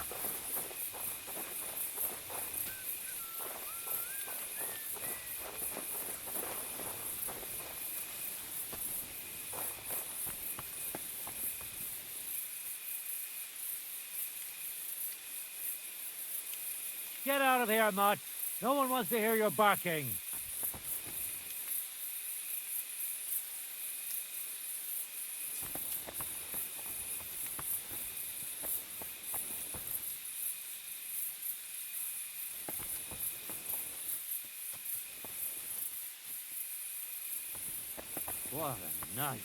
Get out of here, Mutt. No one wants to hear your barking. What a night.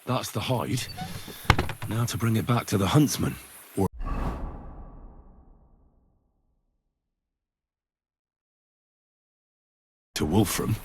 That's the hide. Now to bring it back to the Huntsman. Or to Wolfram.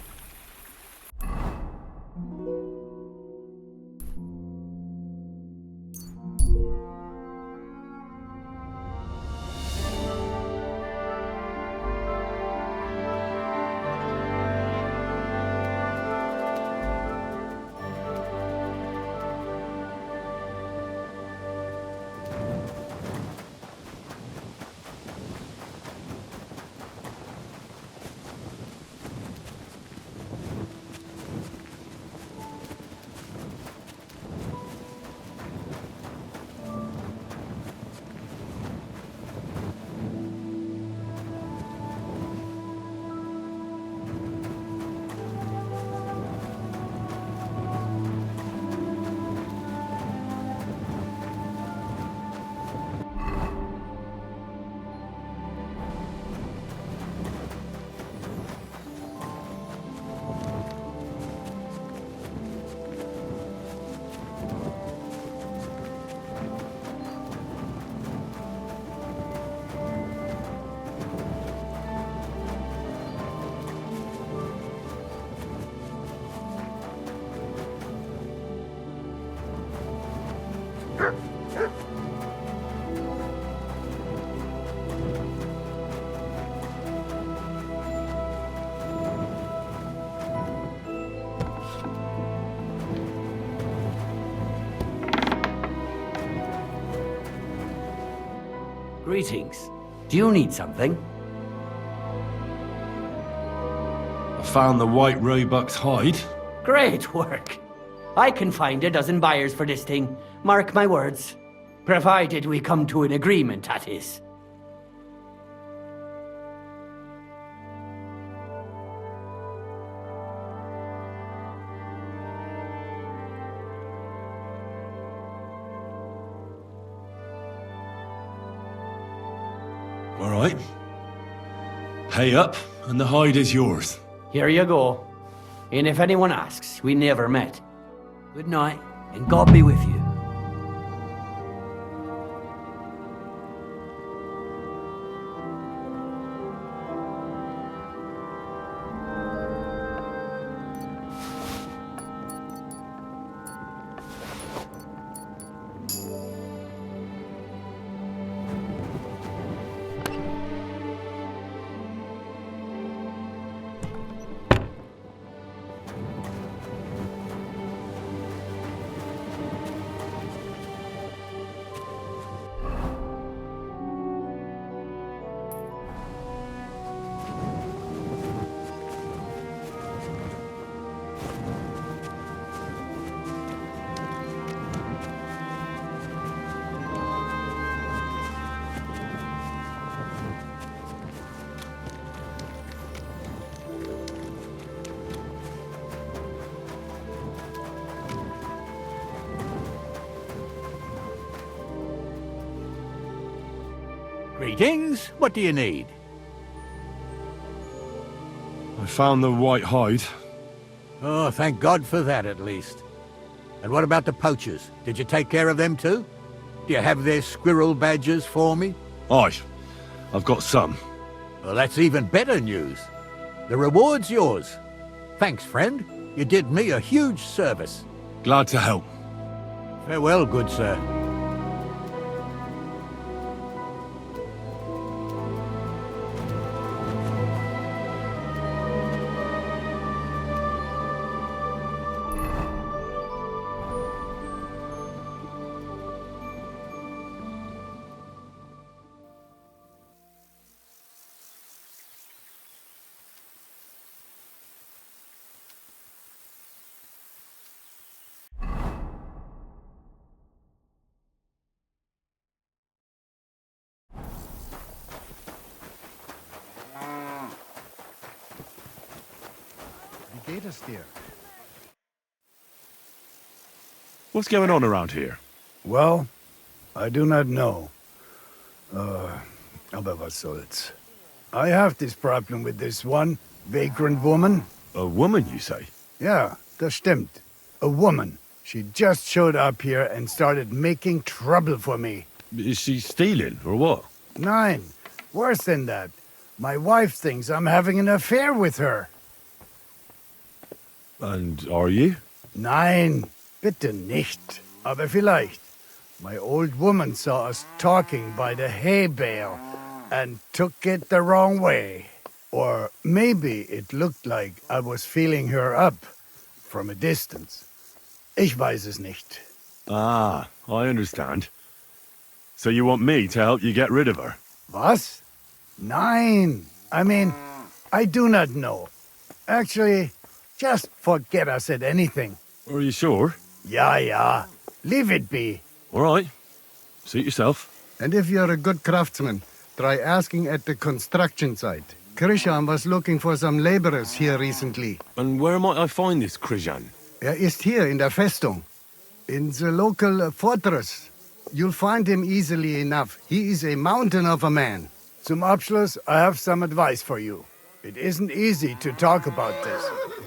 Greetings. Do you need something? I found the White Roebuck's hide. Great work. I can find a dozen buyers for this thing. Mark my words. Provided we come to an agreement, that is. All right. Pay up, and the hide is yours. Here you go. And if anyone asks, we never met. Good night, and God be with you. Greetings. What do you need? I found the white hide. Oh, thank God for that, at least. And what about the poachers? Did you take care of them too? Do you have their squirrel badges for me? Aye, I've got some. Well, that's even better news. The reward's yours. Thanks, friend. You did me a huge service. Glad to help. Farewell, good sir. Geht es dir? What's going on around here? Well, I do not know. Aber was soll's. I have this problem with this one vagrant woman. A woman, you say? Yeah, das stimmt. A woman. She just showed up here and started making trouble for me. Is she stealing, or what? Nein, worse than that. My wife thinks I'm having an affair with her. And are you? Nein, bitte nicht. Aber vielleicht. My old woman saw us talking by the hay bale and took it the wrong way. Or maybe it looked like I was feeling her up from a distance. Ich weiß es nicht. Ah, I understand. So you want me to help you get rid of her? Was? Nein. I mean, I do not know. Actually, just forget I said anything. Are you sure? Ja. Leave it be. All right. Suit yourself. And if you're a good craftsman, try asking at the construction site. Krizhan was looking for some laborers here recently. And where might I find this Krizhan? Ist hier in der Festung. In the local fortress. You'll find him easily enough. He is a mountain of a man. Zum Abschluss, I have some advice for you. It isn't easy to talk about this,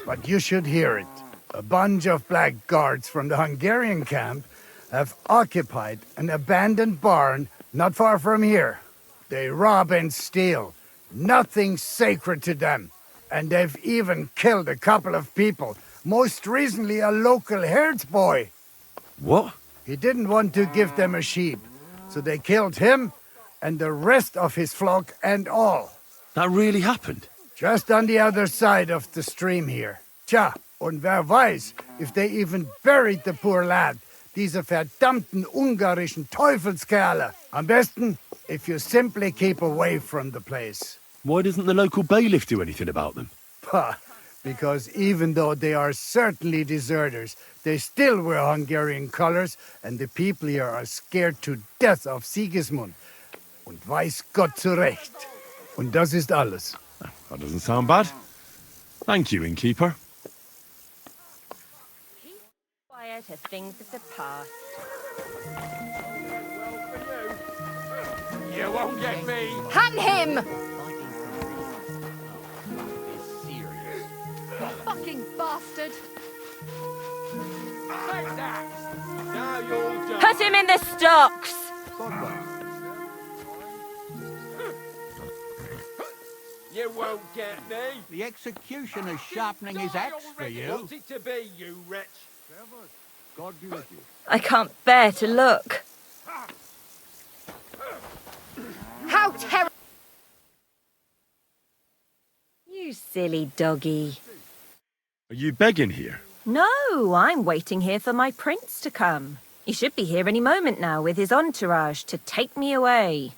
but you should hear it. A bunch of black guards from the Hungarian camp have occupied an abandoned barn not far from here. They rob and steal. Nothing sacred to them. And they've even killed a couple of people. Most recently, a local herdsboy. What? He didn't want to give them a sheep, so they killed him and the rest of his flock and all. That really happened? Just on the other side of the stream here. Tja, und wer weiß, if they even buried the poor lad. Diese verdammten ungarischen Teufelskerle. Am besten, if you simply keep away from the place. Why doesn't the local bailiff do anything about them? Pah, because even though they are certainly deserters, they still wear Hungarian colors, and the people here are scared to death of Sigismund. Und weiß Gott zu Recht. Und das ist alles. That doesn't sound bad. Thank you, Innkeeper. Quiet as things of the past. You won't get me. Hang him! Fucking bastard! Take that. Now you're done. Put him in the stocks! You won't get me. The executioner's sharpening his axe for you. Want it to be, you wretch. God be with you. I can't bear to look. How terrible! You silly doggy. Are you begging here? No, I'm waiting here for my prince to come. He should be here any moment now with his entourage to take me away.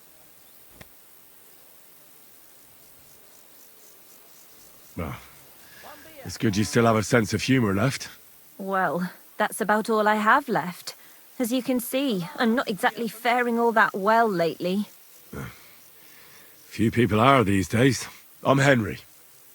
Well, it's good you still have a sense of humour left. Well, that's about all I have left. As you can see, I'm not exactly faring all that well lately. Few people are these days. I'm Henry.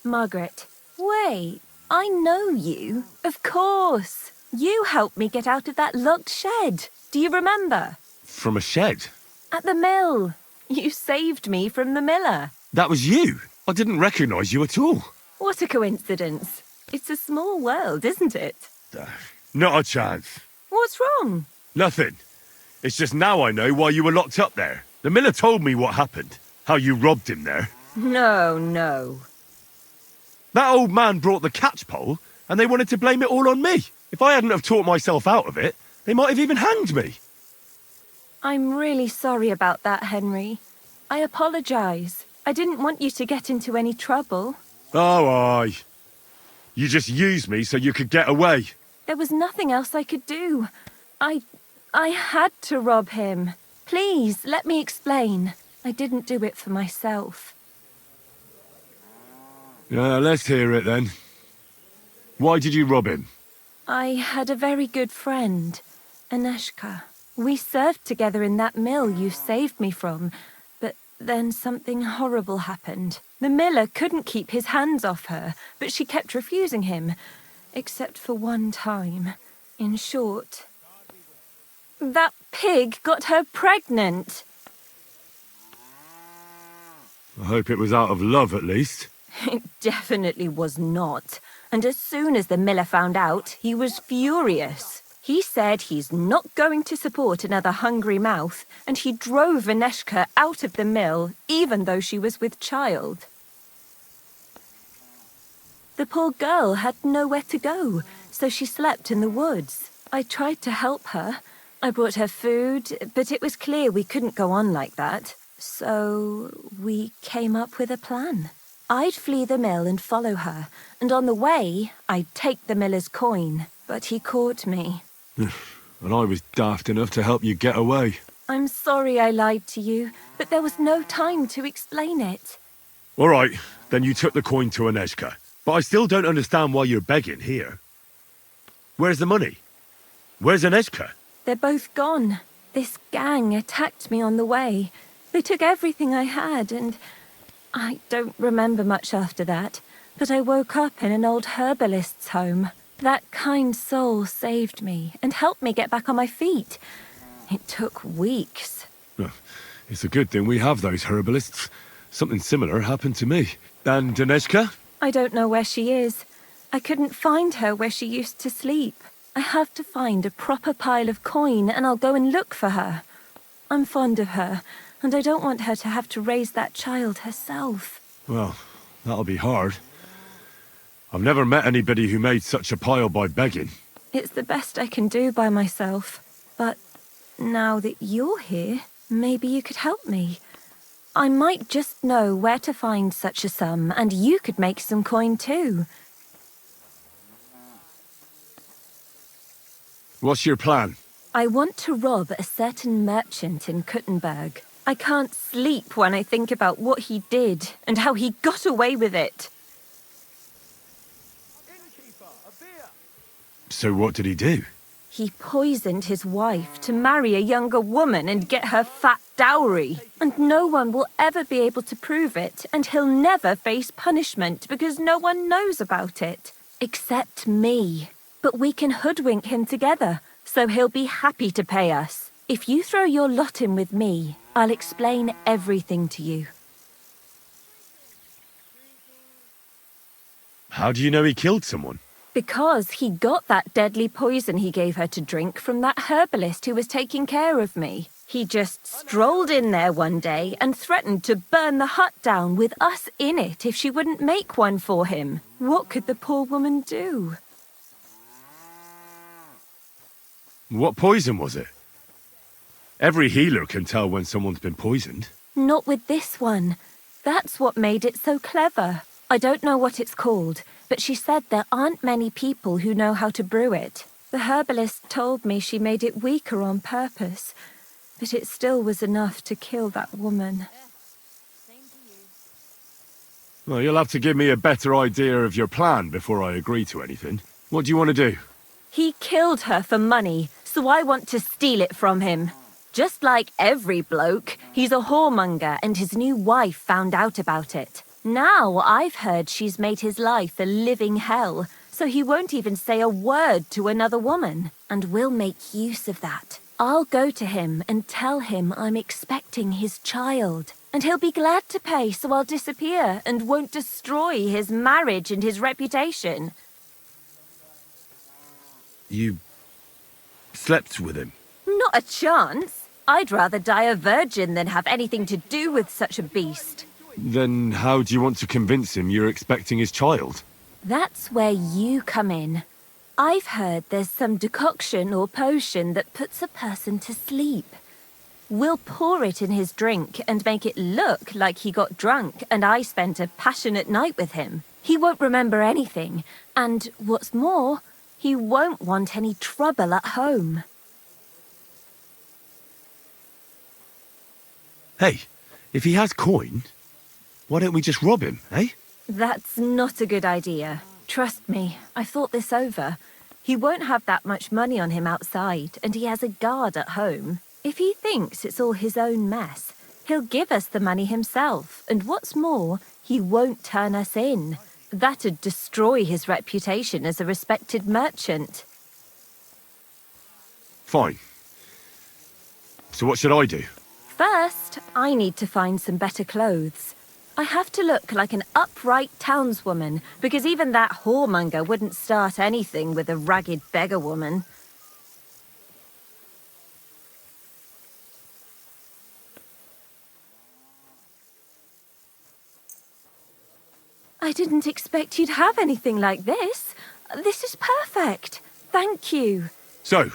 Margaret, wait. I know you. Of course. You helped me get out of that locked shed. Do you remember? From a shed? At the mill. You saved me from the miller. That was you? I didn't recognise you at all. What a coincidence. It's a small world, isn't it? Not a chance. What's wrong? Nothing. It's just now I know why you were locked up there. The miller told me what happened. How you robbed him there. No. That old man brought the catchpole, and they wanted to blame it all on me. If I hadn't have taught myself out of it, they might have even hanged me. I'm really sorry about that, Henry. I apologize. I didn't want you to get into any trouble. Oh, aye. You just used me so you could get away. There was nothing else I could do. I had to rob him. Please, let me explain. I didn't do it for myself. Let's hear it then. Why did you rob him? I had a very good friend, Aneshka. We served together in that mill you saved me from, but then something horrible happened. The miller couldn't keep his hands off her, but she kept refusing him, except for one time. In short, that pig got her pregnant. I hope it was out of love, at least. It definitely was not. And as soon as the miller found out, he was furious. He said he's not going to support another hungry mouth, and he drove Aneshka out of the mill, even though she was with child. The poor girl had nowhere to go, so she slept in the woods. I tried to help her. I brought her food, but it was clear we couldn't go on like that. So we came up with a plan. I'd flee the mill and follow her, and on the way, I'd take the miller's coin. But he caught me. And I was daft enough to help you get away. I'm sorry I lied to you, but there was no time to explain it. All right, then you took the coin to Aneshka. But I still don't understand why you're begging here. Where's the money? Where's Aneshka? They're both gone. This gang attacked me on the way. They took everything I had, and I don't remember much after that. But I woke up in an old herbalist's home. That kind soul saved me and helped me get back on my feet. It took weeks. It's a good thing we have those herbalists. Something similar happened to me. And Aneshka? I don't know where she is. I couldn't find her where she used to sleep. I have to find a proper pile of coin and I'll go and look for her. I'm fond of her, and I don't want her to have to raise that child herself. Well, that'll be hard. I've never met anybody who made such a pile by begging. It's the best I can do by myself. But now that you're here, maybe you could help me. I might just know where to find such a sum, and you could make some coin too. What's your plan? I want to rob a certain merchant in Kuttenberg. I can't sleep when I think about what he did and how he got away with it. So what did he do? He poisoned his wife to marry a younger woman and get her fat dowry. And no one will ever be able to prove it, and he'll never face punishment because no one knows about it. Except me. But we can hoodwink him together, so he'll be happy to pay us. If you throw your lot in with me, I'll explain everything to you. How do you know he killed someone? Because he got that deadly poison he gave her to drink from that herbalist who was taking care of me. He just strolled in there one day and threatened to burn the hut down with us in it if she wouldn't make one for him. What could the poor woman do? What poison was it? Every healer can tell when someone's been poisoned. Not with this one. That's what made it so clever. I don't know what it's called, but she said there aren't many people who know how to brew it. The herbalist told me she made it weaker on purpose, but it still was enough to kill that woman. Well, you'll have to give me a better idea of your plan before I agree to anything. What do you want to do? He killed her for money, so I want to steal it from him. Just like every bloke, he's a whoremonger and his new wife found out about it. Now I've heard she's made his life a living hell, so he won't even say a word to another woman. And we'll make use of that. I'll go to him and tell him I'm expecting his child. And he'll be glad to pay, so I'll disappear and won't destroy his marriage and his reputation. You slept with him? Not a chance. I'd rather die a virgin than have anything to do with such a beast. Then how do you want to convince him you're expecting his child? That's where you come in. I've heard there's some decoction or potion that puts a person to sleep. We'll pour it in his drink and make it look like he got drunk and I spent a passionate night with him. He won't remember anything, and what's more, he won't want any trouble at home. Hey, if he has coin, why don't we just rob him, eh? That's not a good idea. Trust me, I've thought this over. He won't have that much money on him outside, and he has a guard at home. If he thinks it's all his own mess, he'll give us the money himself, and what's more, he won't turn us in. That'd destroy his reputation as a respected merchant. Fine. So what should I do? First, I need to find some better clothes. I have to look like an upright townswoman, because even that whoremonger wouldn't start anything with a ragged beggar woman. I didn't expect you'd have anything like this. This is perfect. Thank you. So,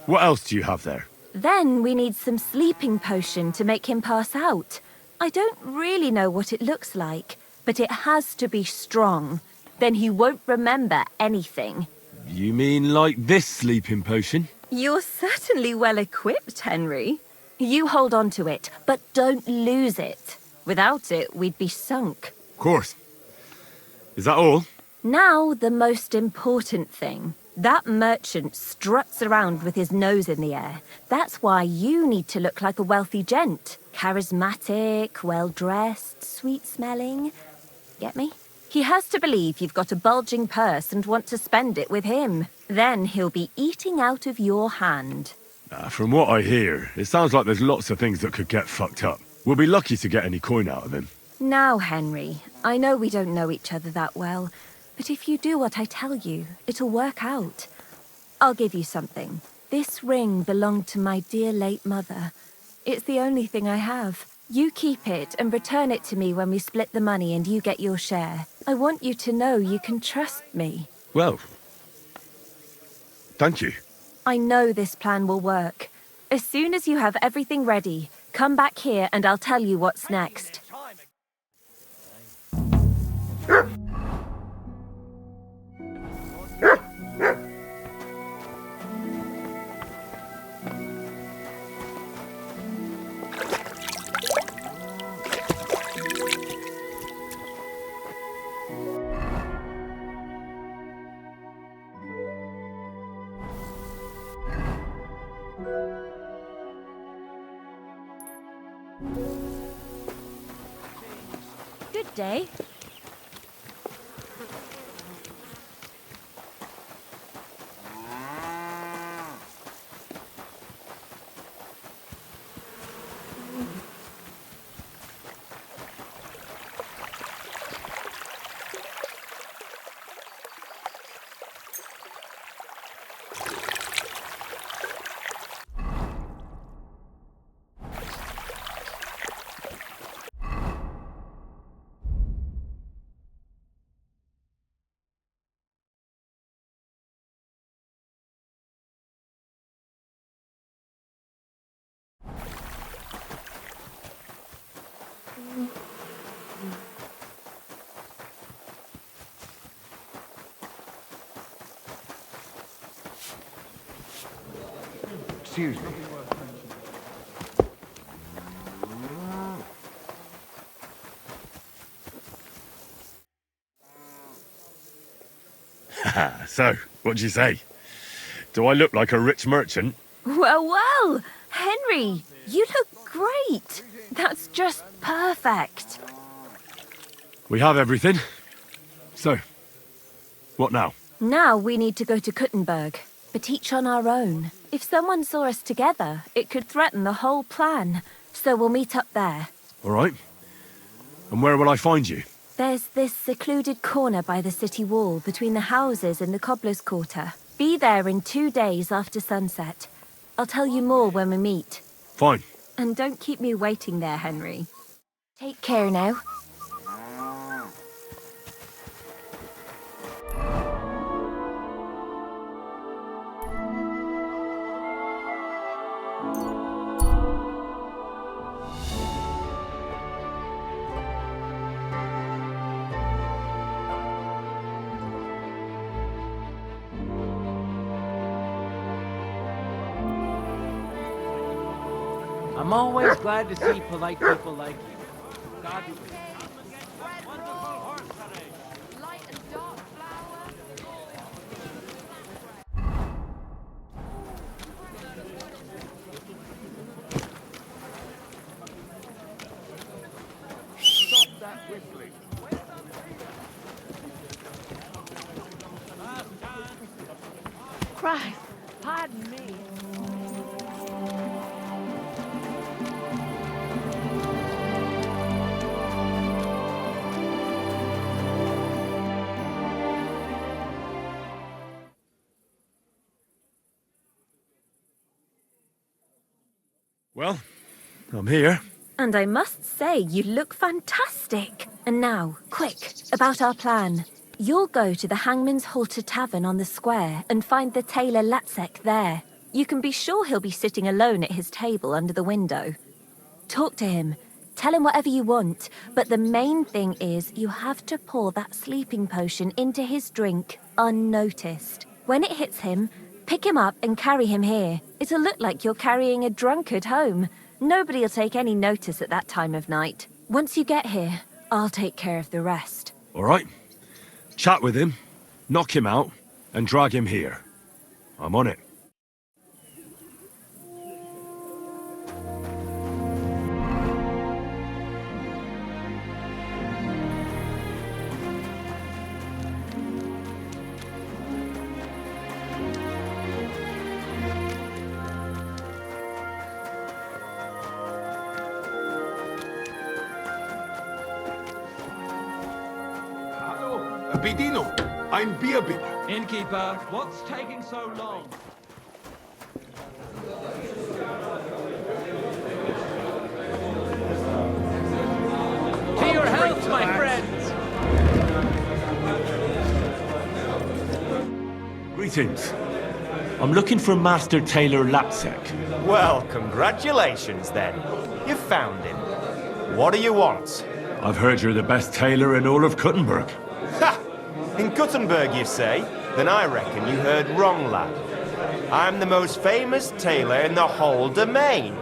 what else do you have there? Then we need some sleeping potion to make him pass out. I don't really know what it looks like, but it has to be strong. Then he won't remember anything. You mean like this sleeping potion? You're certainly well equipped, Henry. You hold on to it, but don't lose it. Without it, we'd be sunk. Of course. Is that all? Now, the most important thing. That merchant struts around with his nose in the air. That's why you need to look like a wealthy gent. Charismatic, well-dressed, sweet-smelling. Get me? He has to believe you've got a bulging purse and want to spend it with him. Then he'll be eating out of your hand. From what I hear, it sounds like there's lots of things that could get fucked up. We'll be lucky to get any coin out of him. Now, Henry, I know we don't know each other that well, but if you do what I tell you, it'll work out. I'll give you something. This ring belonged to my dear late mother. It's the only thing I have. You keep it and return it to me when we split the money and you get your share. I want you to know you can trust me. Well, thank you. I know this plan will work. As soon as you have everything ready, come back here and I'll tell you what's next. Good day. Excuse me. So, what'd you say? Do I look like a rich merchant? Well, well, Henry, you look great. That's just perfect. We have everything. So, what now? Now we need to go to Kuttenberg. but each on our own. If someone saw us together, it could threaten the whole plan. So we'll meet up there. All right. And where will I find you? There's this secluded corner by the city wall between the houses and the cobbler's quarter. Be there in 2 days after sunset. I'll tell you more when we meet. Fine. And don't keep me waiting there, Henry. Take care now. I'm always glad to see polite people like you. God be with you. Stop that whistling. Christ, pardon me. Well, I'm here. And I must say, you look fantastic. And now, quick, about our plan. You'll go to the Hangman's Halter Tavern on the square and find the tailor Latsek there. You can be sure he'll be sitting alone at his table under the window. Talk to him. Tell him whatever you want. But the main thing is you have to pour that sleeping potion into his drink unnoticed. When it hits him, pick him up and carry him here. It'll look like you're carrying a drunkard home. Nobody'll take any notice at that time of night. Once you get here, I'll take care of the rest. All right. Chat with him, knock him out, and drag him here. I'm on it. Bedino, ein Bierbieter. Innkeeper, what's taking so long? To your health, my friends! Greetings. I'm looking for Master Tailor Latsek. Well, congratulations then. You found him. What do you want? I've heard you're the best tailor in all of Kuttenberg. Ha! In Kuttenberg, you say? Then I reckon you heard wrong, lad. I'm the most famous tailor in the whole domain.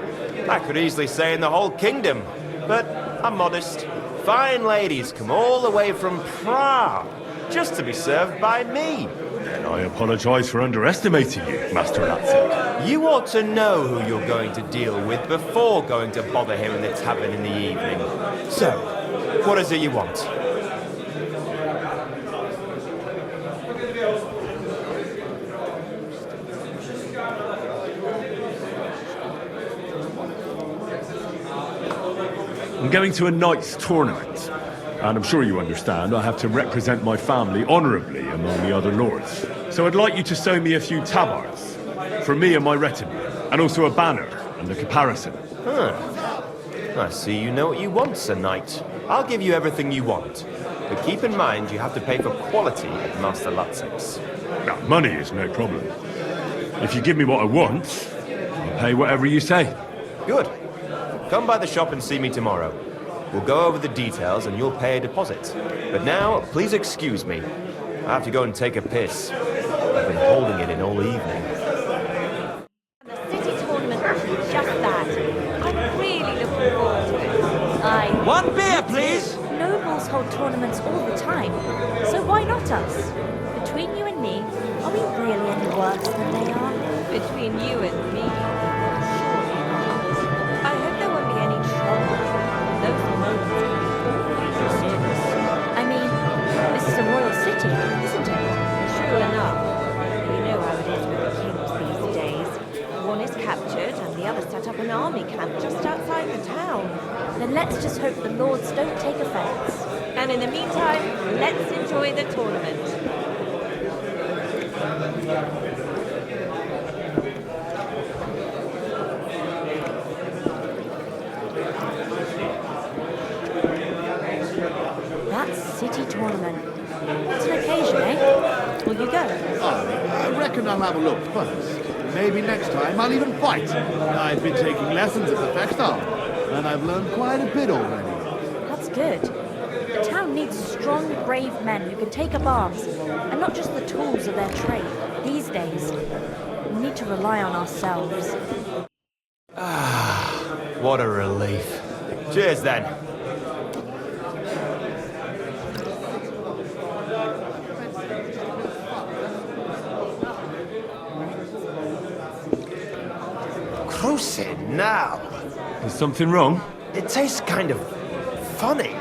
I could easily say in the whole kingdom, but I'm modest. Fine ladies come all the way from Prague just to be served by me. And I apologize for underestimating you, Master Latsek. You ought to know who you're going to deal with before going to bother him in the tavern in the evening. So, what is it you want? I'm going to a knight's tournament, and I'm sure you understand I have to represent my family honourably among the other lords. So I'd like you to sew me a few tabards, for me and my retinue, and also a banner and a caparison. Huh. I see you know what you want, Sir Knight. I'll give you everything you want, but keep in mind you have to pay for quality at Master Latsek's. Now, money is no problem. If you give me what I want, I'll pay whatever you say. Good. Come by the shop and see me tomorrow. We'll go over the details and you'll pay a deposit. But now, please excuse me. I have to go and take a piss. I've been holding it in all evening. The city tournament is just that. I'm really looking forward to it. One beer, please! Nobles hold tournaments all the time, so why not us? Between you and me, are we really any worse than they are? Between you and me. I hope there won't be any trouble. Those nobles always service. I mean, this is a royal city, isn't it? True enough. You know how it is with the king. up an army camp just outside the town. Then let's just hope the lords don't take offense. And in the meantime, let's enjoy the tournament. That's city tournament. What's an occasion, eh? Will you go? I reckon I'll have a look first. Maybe next time I'll even fight. I've been taking lessons at the Fechtal, and I've learned quite a bit already. That's good. The town needs strong, brave men who can take up arms, and not just the tools of their trade. These days, we need to rely on ourselves. Ah, what a relief. Cheers then. Cruising now. Is something wrong? It tastes kind of funny.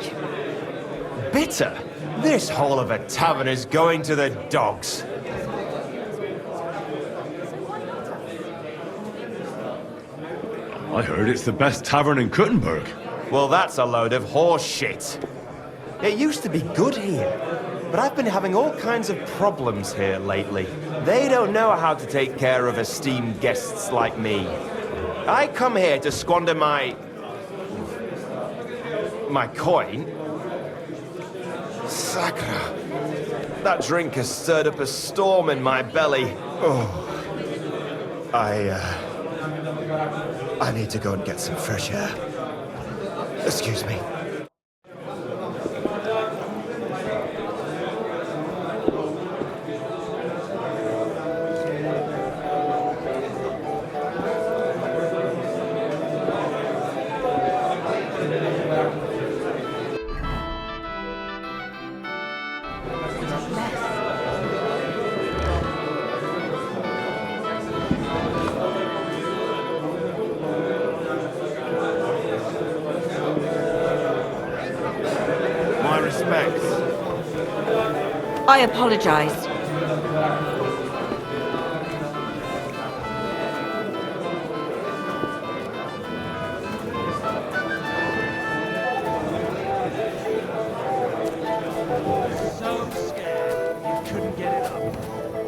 Bitter. This hole of a tavern is going to the dogs. I heard it's the best tavern in Kuttenberg. Well, that's a load of horse shit. It used to be good here, but I've been having all kinds of problems here lately. They don't know how to take care of esteemed guests like me. I come here to squander my coin. Sacra. That drink has stirred up a storm in my belly. Oh. I need to go and get some fresh air. Excuse me. I apologize. So scared you couldn't get it up.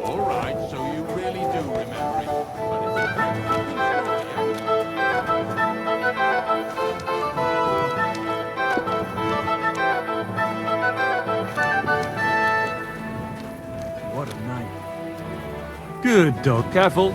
All right, so you really do remember it. But it's a very fucking story. What a night. Good dog. Careful.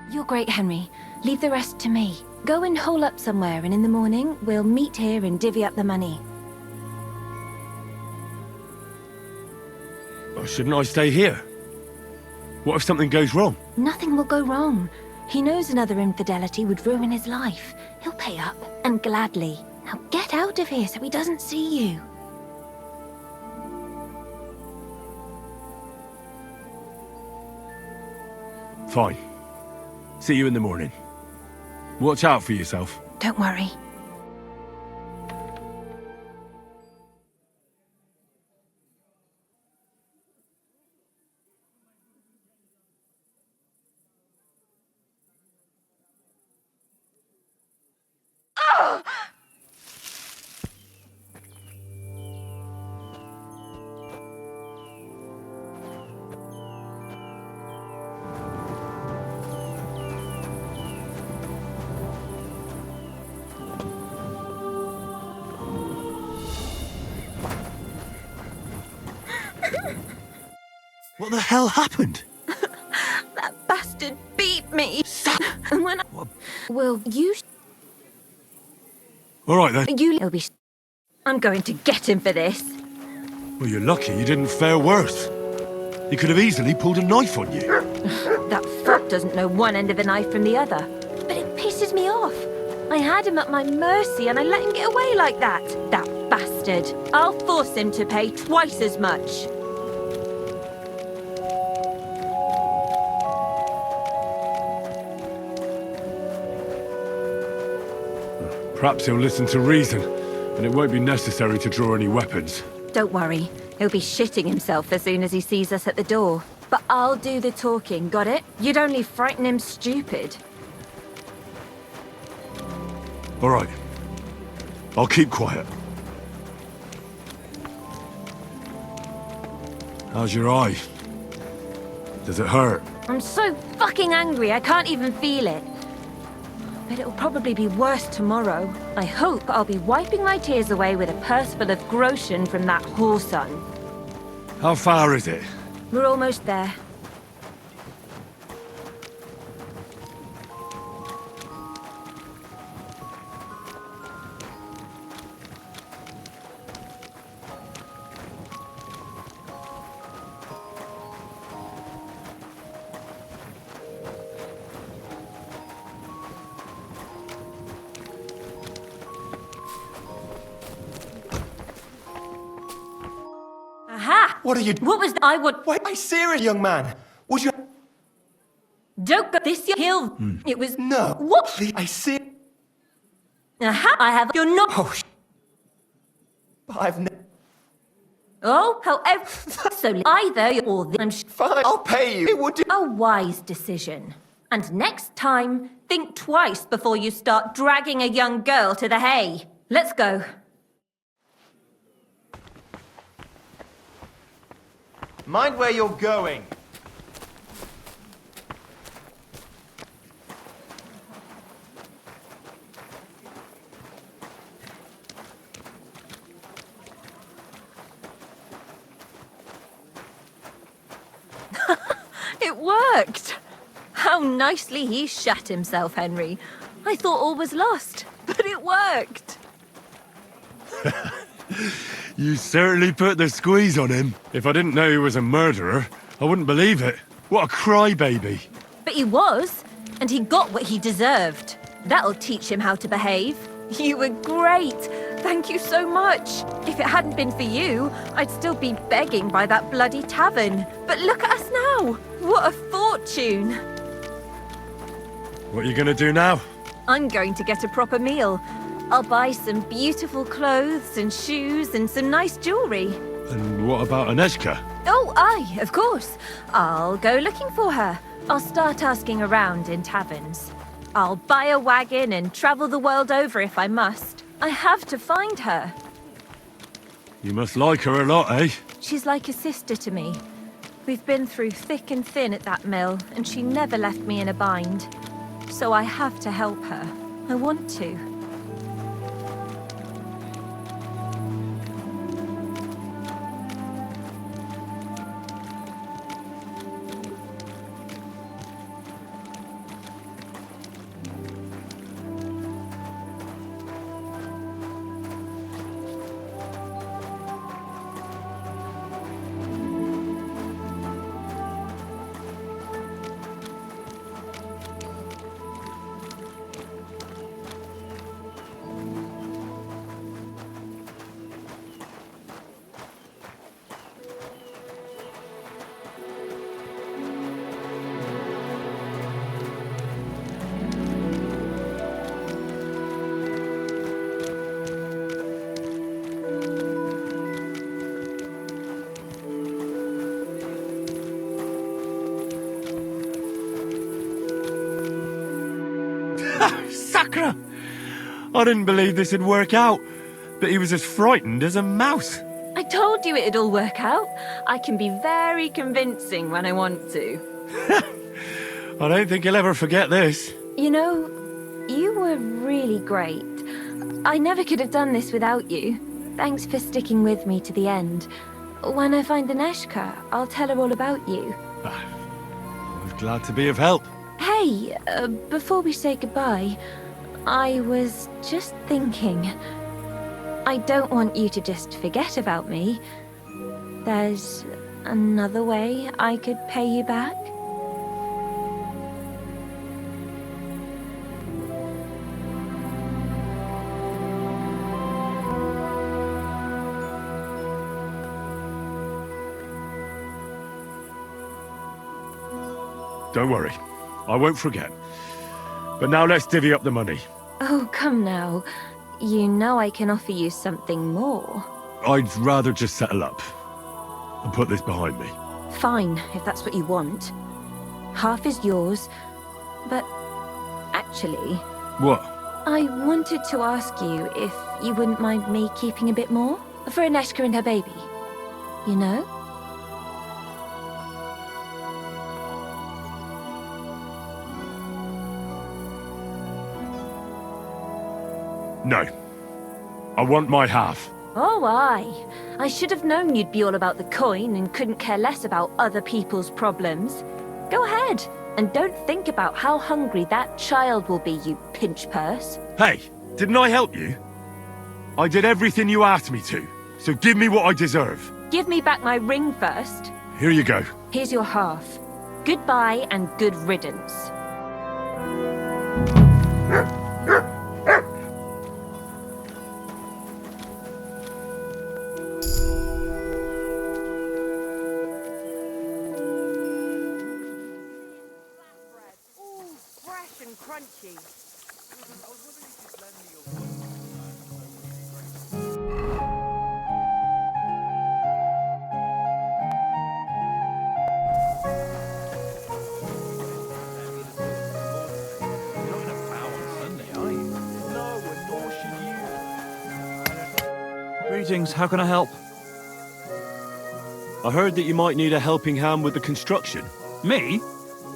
You're great, Henry. Leave the rest to me. Go and hole up somewhere, and in the morning, we'll meet here and divvy up the money. Or shouldn't I stay here? What if something goes wrong? Nothing will go wrong. He knows another infidelity would ruin his life. He'll pay up, and gladly. Now get out of here so he doesn't see you. Fine. See you in the morning. Watch out for yourself. Don't worry. What the hell happened? That bastard beat me. And when Well, you... All right, then. He'll be... I'm going to get him for this. Well, you're lucky you didn't fare worse. He could have easily pulled a knife on you. That fuck doesn't know one end of the knife from the other. But it pisses me off. I had him at my mercy and I let him get away like that. That bastard. I'll force him to pay twice as much. Perhaps he'll listen to reason, and it won't be necessary to draw any weapons. Don't worry. He'll be shitting himself as soon as he sees us at the door. But I'll do the talking, got it? You'd only frighten him stupid. All right. I'll keep quiet. How's your eye? Does it hurt? I'm so fucking angry I can't even feel it. But it'll probably be worse tomorrow. I hope I'll be wiping my tears away with a purse full of groschen from that whoreson. How far is it? We're almost there. Aha! What are you... What was I would... Wait, I serious, young man. Would you... Don't go this hill. It was... No. What? Please, I see... Aha! I have... You're not... Oh, I've never... Oh, however... So either or the... Fine, I'll pay you. It would do... A wise decision. And next time, think twice before you start dragging a young girl to the hay. Let's go. Mind where you're going. It worked! How nicely he shat himself, Henry. I thought all was lost, but it worked. You certainly put the squeeze on him. If I didn't know he was a murderer, I wouldn't believe it. What a crybaby. But he was, and he got what he deserved. That'll teach him how to behave. You were great. Thank you so much. If it hadn't been for you, I'd still be begging by that bloody tavern. But look at us now. What a fortune. What are you gonna do now? I'm going to get a proper meal. I'll buy some beautiful clothes and shoes and some nice jewellery. And what about Aneshka? Oh, aye, of course. I'll go looking for her. I'll start asking around in taverns. I'll buy a wagon and travel the world over if I must. I have to find her. You must like her a lot, eh? She's like a sister to me. We've been through thick and thin at that mill, and she never left me in a bind. So I have to help her. I want to. Sacre! I didn't believe this would work out, but he was as frightened as a mouse. I told you it'd all work out. I can be very convincing when I want to. I don't think he'll ever forget this. You know, you were really great. I never could have done this without you. Thanks for sticking with me to the end. When I find the Neshka, I'll tell her all about you. I was glad to be of help. Hey, before we say goodbye, I was just thinking. I don't want you to just forget about me. There's another way I could pay you back? Don't worry. I won't forget. But now let's divvy up the money. Oh, come now. You know I can offer you something more. I'd rather just settle up and put this behind me. Fine, if that's what you want. Half is yours, but actually... What? I wanted to ask you if you wouldn't mind me keeping a bit more? For Aneshka and her baby. You know? No. I want my half. Oh, aye. I should have known you'd be all about the coin and couldn't care less about other people's problems. Go ahead, and don't think about how hungry that child will be, you pinch purse. Hey, didn't I help you? I did everything you asked me to, so give me what I deserve. Give me back my ring first. Here you go. Here's your half. Goodbye and good riddance. Greetings, how can I help? I heard that you might need a helping hand with the construction. Me?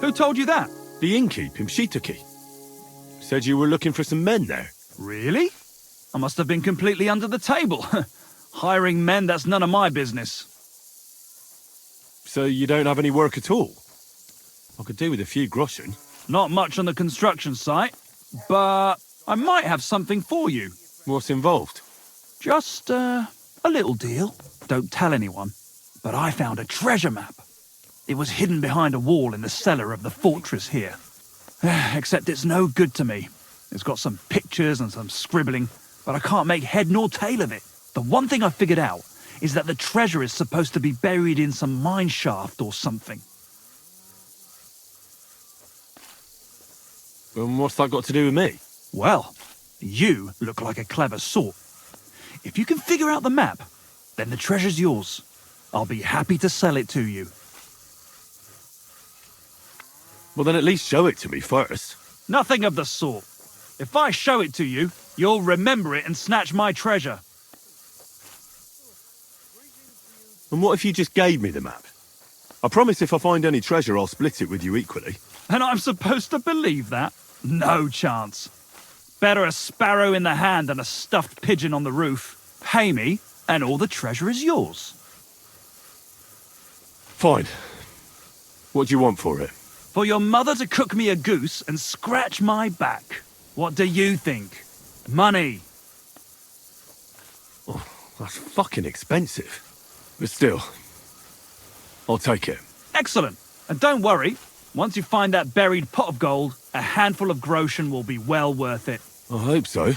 Who told you that? The innkeep in Shitaki. Said you were looking for some men there. Really? I must have been completely under the table. Hiring men, that's none of my business. So you don't have any work at all? I could do with a few groschen. Not much on the construction site, but I might have something for you. What's involved? Just, a little deal. Don't tell anyone. But I found a treasure map. It was hidden behind a wall in the cellar of the fortress here. Except it's no good to me. It's got some pictures and some scribbling, but I can't make head nor tail of it. The one thing I figured out is that the treasure is supposed to be buried in some mine shaft or something. And what's that got to do with me? Well, you look like a clever sort. If you can figure out the map, then the treasure's yours. I'll be happy to sell it to you. Well, then at least show it to me first. Nothing of the sort. If I show it to you, you'll remember it and snatch my treasure. And what if you just gave me the map? I promise if I find any treasure, I'll split it with you equally. And I'm supposed to believe that? No chance. Better a sparrow in the hand than a stuffed pigeon on the roof. Pay me, and all the treasure is yours. Fine. What do you want for it? For your mother to cook me a goose and scratch my back. What do you think? Money. Oh, that's fucking expensive. But still, I'll take it. Excellent. And don't worry, once you find that buried pot of gold, a handful of groschen will be well worth it. I hope so.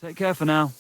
Take care for now.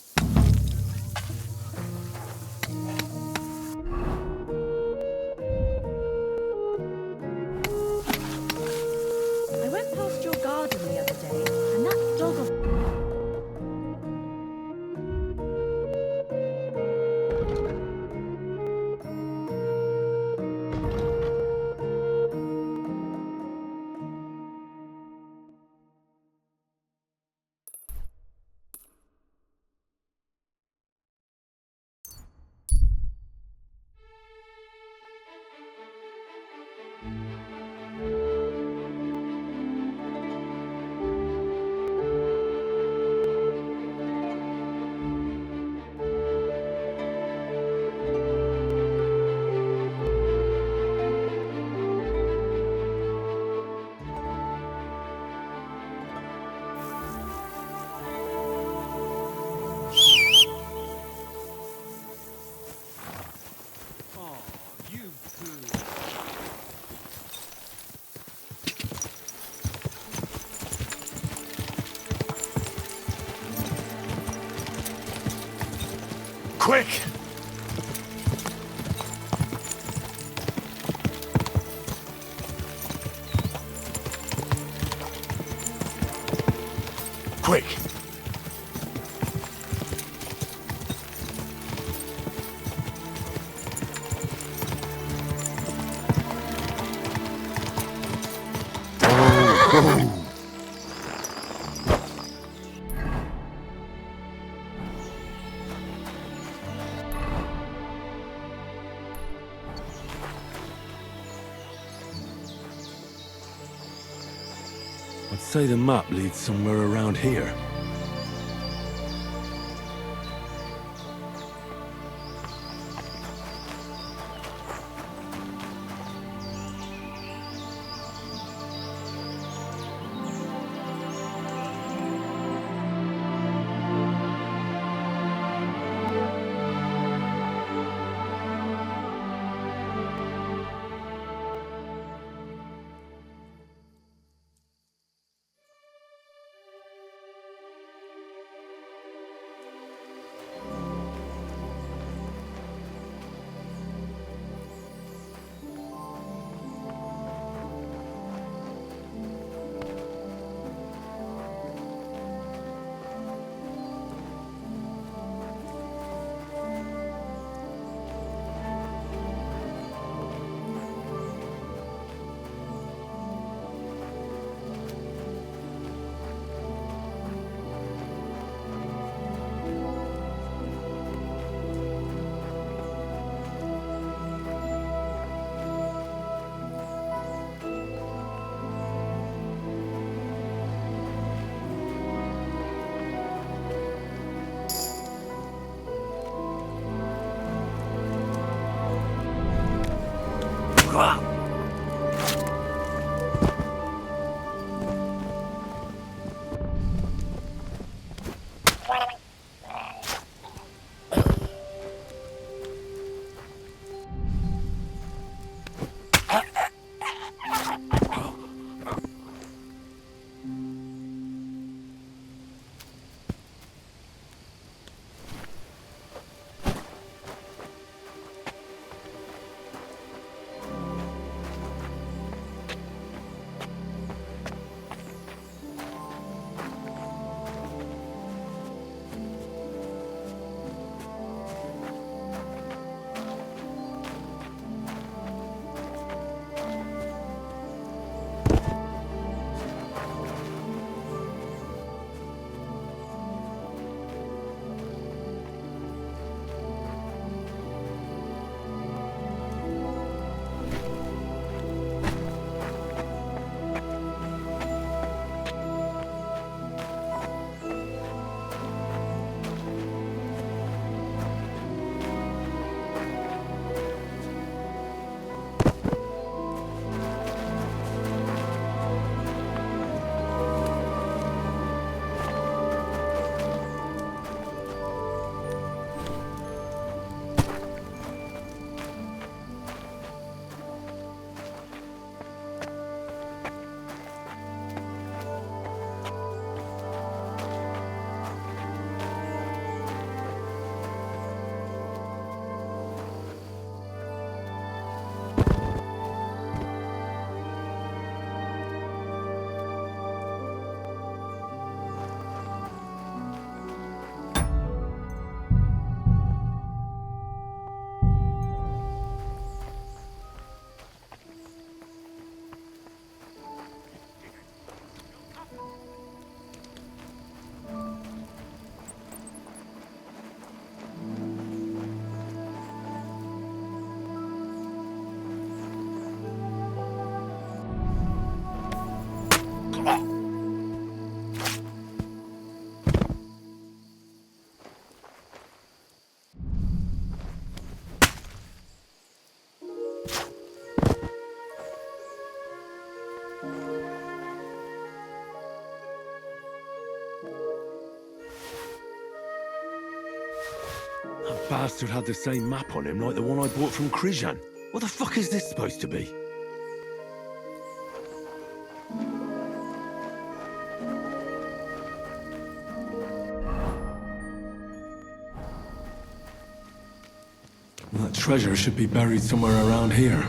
Quick! Quick! I'd say the map leads somewhere around here. That bastard had the same map on him like the one I bought from Krizhan. What the fuck is this supposed to be? That treasure should be buried somewhere around here.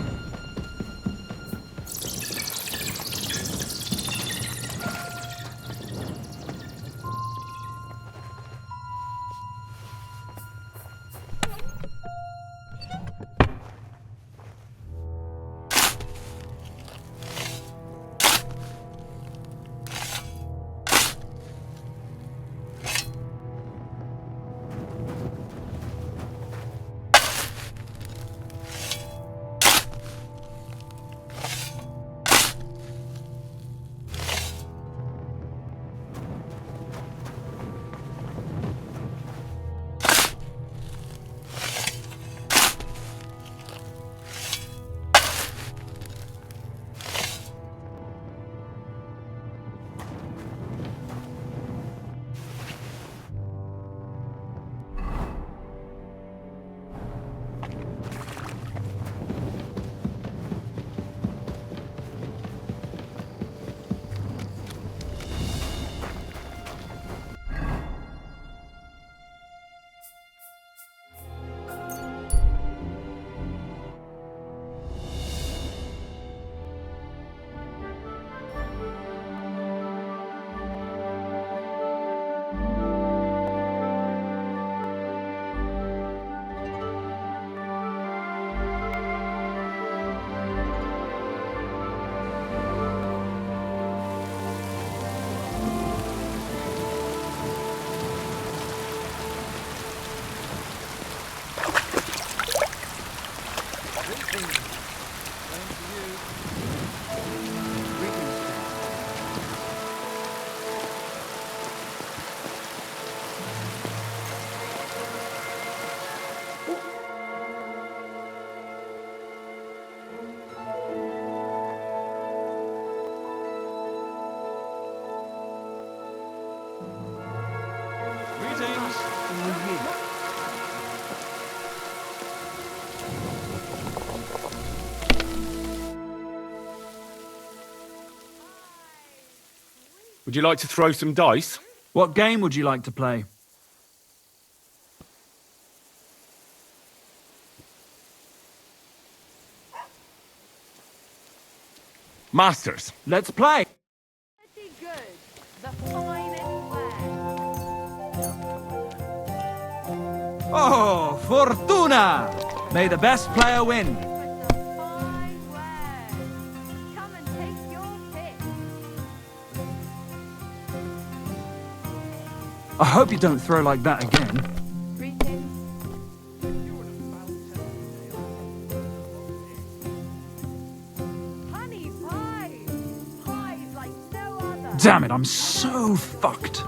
Would you like to throw some dice? What game would you like to play? Masters. Let's play! Pretty good. The finest way. Oh, Fortuna! May the best player win. Come and take your pick. I hope you don't throw like that again. Honey pie. Pies like no other. Damn it, I'm so fucked.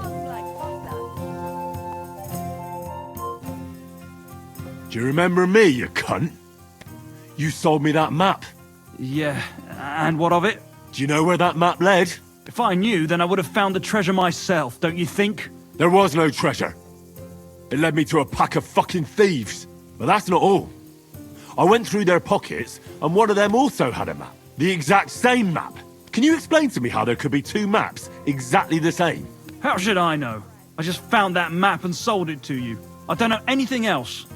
Do you remember me, you cunt? You sold me that map. Yeah, and what of it? Do you know where that map led? If I knew, then I would have found the treasure myself, don't you think? There was no treasure. It led me to a pack of fucking thieves. But that's not all. I went through their pockets, and one of them also had a map. The exact same map. Can you explain to me how there could be two maps exactly the same? How should I know? I just found that map and sold it to you. I don't know anything else.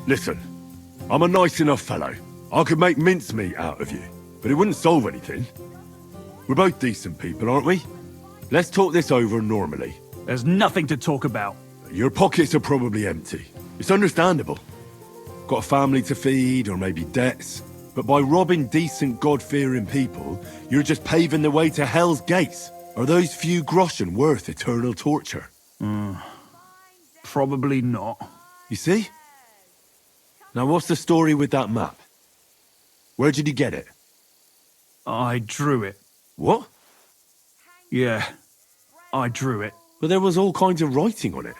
Listen, I'm a nice enough fellow. I could make mincemeat out of you, but it wouldn't solve anything. We're both decent people, aren't we? Let's talk this over normally. There's nothing to talk about. Your pockets are probably empty. It's understandable. Got a family to feed, or maybe debts. But by robbing decent, God-fearing people, you're just paving the way to Hell's Gates. Are those few groschen worth eternal torture? Probably not. You see? Now what's the story with that map? Where did you get it? I drew it. What? Yeah, I drew it. But there was all kinds of writing on it.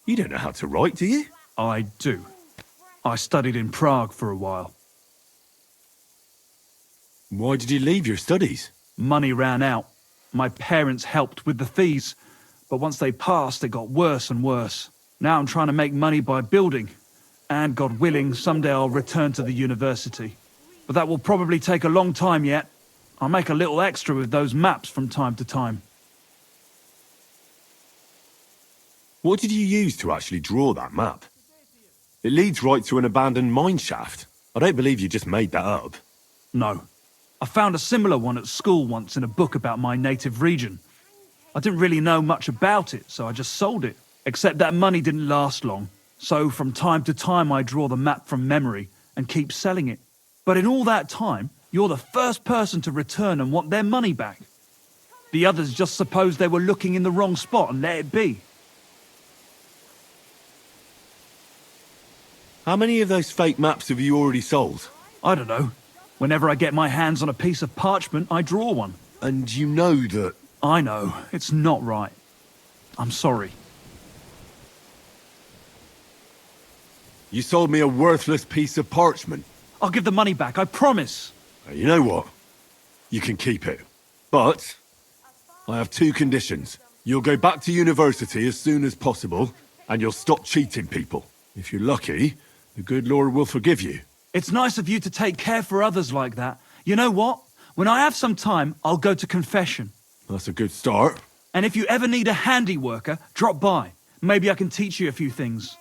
You don't know how to write, do you? I do. I studied in Prague for a while. Why did you leave your studies? Money ran out. My parents helped with the fees, but once they passed, it got worse and worse. Now I'm trying to make money by building, and God willing, someday I'll return to the university. But that will probably take a long time yet. I'll make a little extra with those maps from time to time. What did you use to actually draw that map? It leads right to an abandoned mine shaft. I don't believe you just made that up. No. I found a similar one at school once in a book about my native region. I didn't really know much about it, so I just sold it. Except that money didn't last long. So from time to time I draw the map from memory and keep selling it. But in all that time, you're the first person to return and want their money back. The others just supposed they were looking in the wrong spot and let it be. How many of those fake maps have you already sold? I don't know. Whenever I get my hands on a piece of parchment, I draw one. And you know that... I know. It's not right. I'm sorry. You sold me a worthless piece of parchment. I'll give the money back, I promise. You know what? You can keep it. But I have two conditions. You'll go back to university as soon as possible, and you'll stop cheating people. If you're lucky, the good Lord will forgive you. It's nice of you to take care for others like that. You know what? When I have some time, I'll go to confession. That's a good start. And if you ever need a handy worker, drop by. Maybe I can teach you a few things.